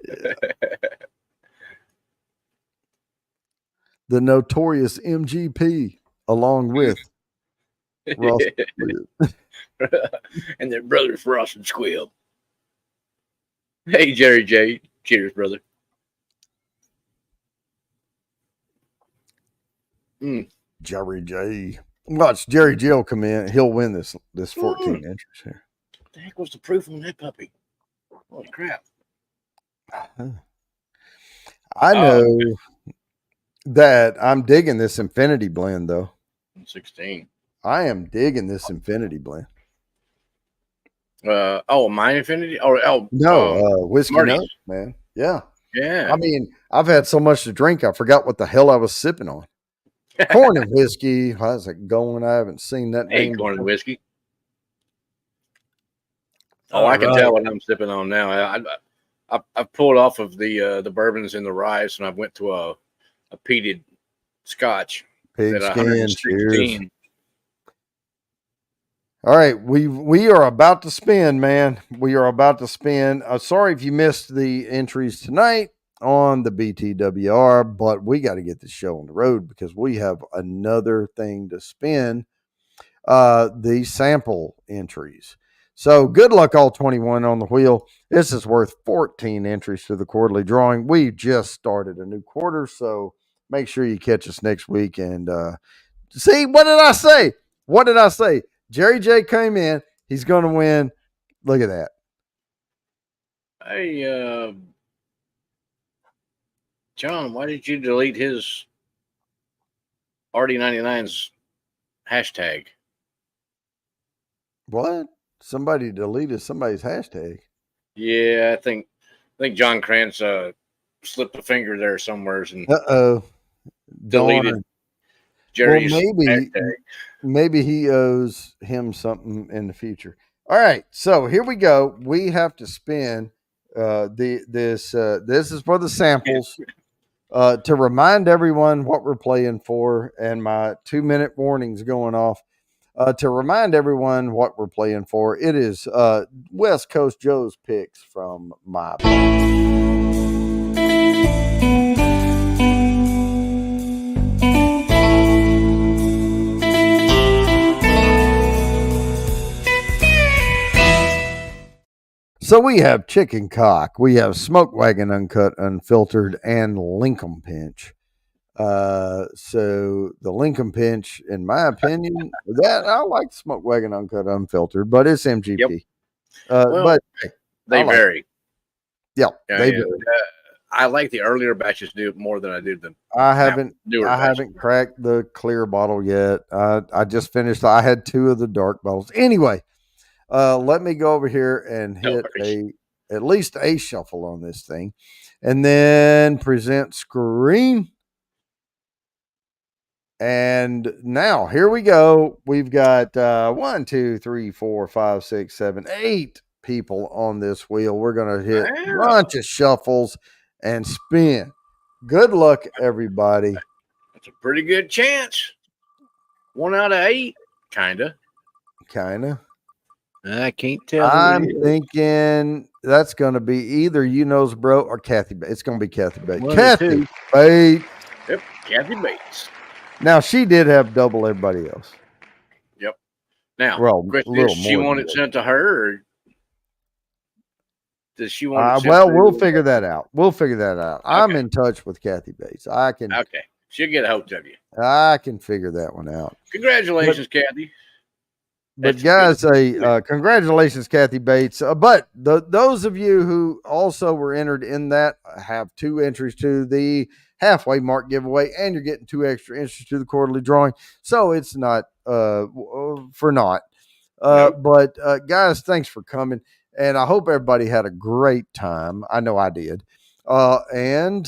Yeah. The notorious MGP, along with Ross and Squibb. And their brothers Frost and Squill. Hey, Jerry J. Cheers, brother. Mm. Jerry J. Watch Jerry J will come in. He'll win this 14 entries here. What the heck was the proof on that puppy? Holy crap. I know that I'm digging this Infinity blend, though. 16. I am digging this Infinity blend. My Infinity? Whiskey Marty's. Note, man. Yeah. Yeah. I mean, I've had so much to drink, I forgot what the hell I was sipping on. Corn and whiskey. How's it going? I haven't seen that Hey, name corn and before. whiskey. All I can right. tell what I'm sipping on now. I've pulled off of the bourbons and the rye, and I went to a peated Scotch. Pigskin. Cheers. All right, we are about to spin, man. We are about to spin. Sorry if you missed the entries tonight on the BTWR, but we got to get this show on the road because we have another thing to spin. The sample entries. So good luck, all 21 on the wheel. This is worth 14 entries to the quarterly drawing. We just started a new quarter, so make sure you catch us next week. And see, what did I say? What did I say? Jerry J came in. He's going to win. Look at that. Hey, John, why did you delete his RD99's hashtag? What? Somebody deleted somebody's hashtag. Yeah, I think John Krantz slipped a finger there somewhere and deleted Jerry's hashtag. Maybe he owes him something in the future. All right, so here we go. We have to spin this is for the samples to remind everyone what we're playing for, and my 2-minute warning's going off. To remind everyone what we're playing for, it is West Coast Joe's picks from my So we have Chicken Cock, we have Smoke Wagon Uncut, Unfiltered, and Lincoln Pinch. So the Lincoln Pinch, in my opinion, that I like Smoke Wagon Uncut, Unfiltered, but it's MGP. Yep. But they vary. Yeah, they vary. I like the earlier batches do more than I do the. I haven't cracked the clear bottle yet. I just finished. I had 2 of the dark bottles. Anyway, let me go over here and hit at least a shuffle on this thing, and then present screen. And now here we go. We've got 1, 2, 3, 4, 5, 6, 7, 8 people on this wheel. We're gonna hit a bunch of shuffles and spin. Good luck, everybody. That's a pretty good chance. 1 out of 8, kinda. I can't tell. I'm thinking that's going to be either Bro or Kathy Bates. It's going to be Kathy Bates. Kathy Bates. Yep, Kathy Bates. Now, she did have double everybody else. Yep. Now, Well, a question is, little does she more want than it that. sent to her, or does she want it sent Well, to? we'll figure that out. We'll figure that out. I'm Okay. in touch with Kathy Bates. Okay. She'll get a hold of you. I can figure that one out. Congratulations, Kathy. But That's a good. guys, congratulations, Kathy Bates. But those of you who also were entered in that have 2 entries to the halfway mark giveaway, and you're getting 2 extra entries to the quarterly drawing. So it's not for naught. Nope. But guys, thanks for coming, and I hope everybody had a great time. I know I did. And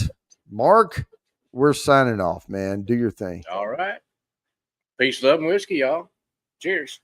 Mark, we're signing off, man. Do your thing. All right. Peace, love, and whiskey, y'all. Cheers.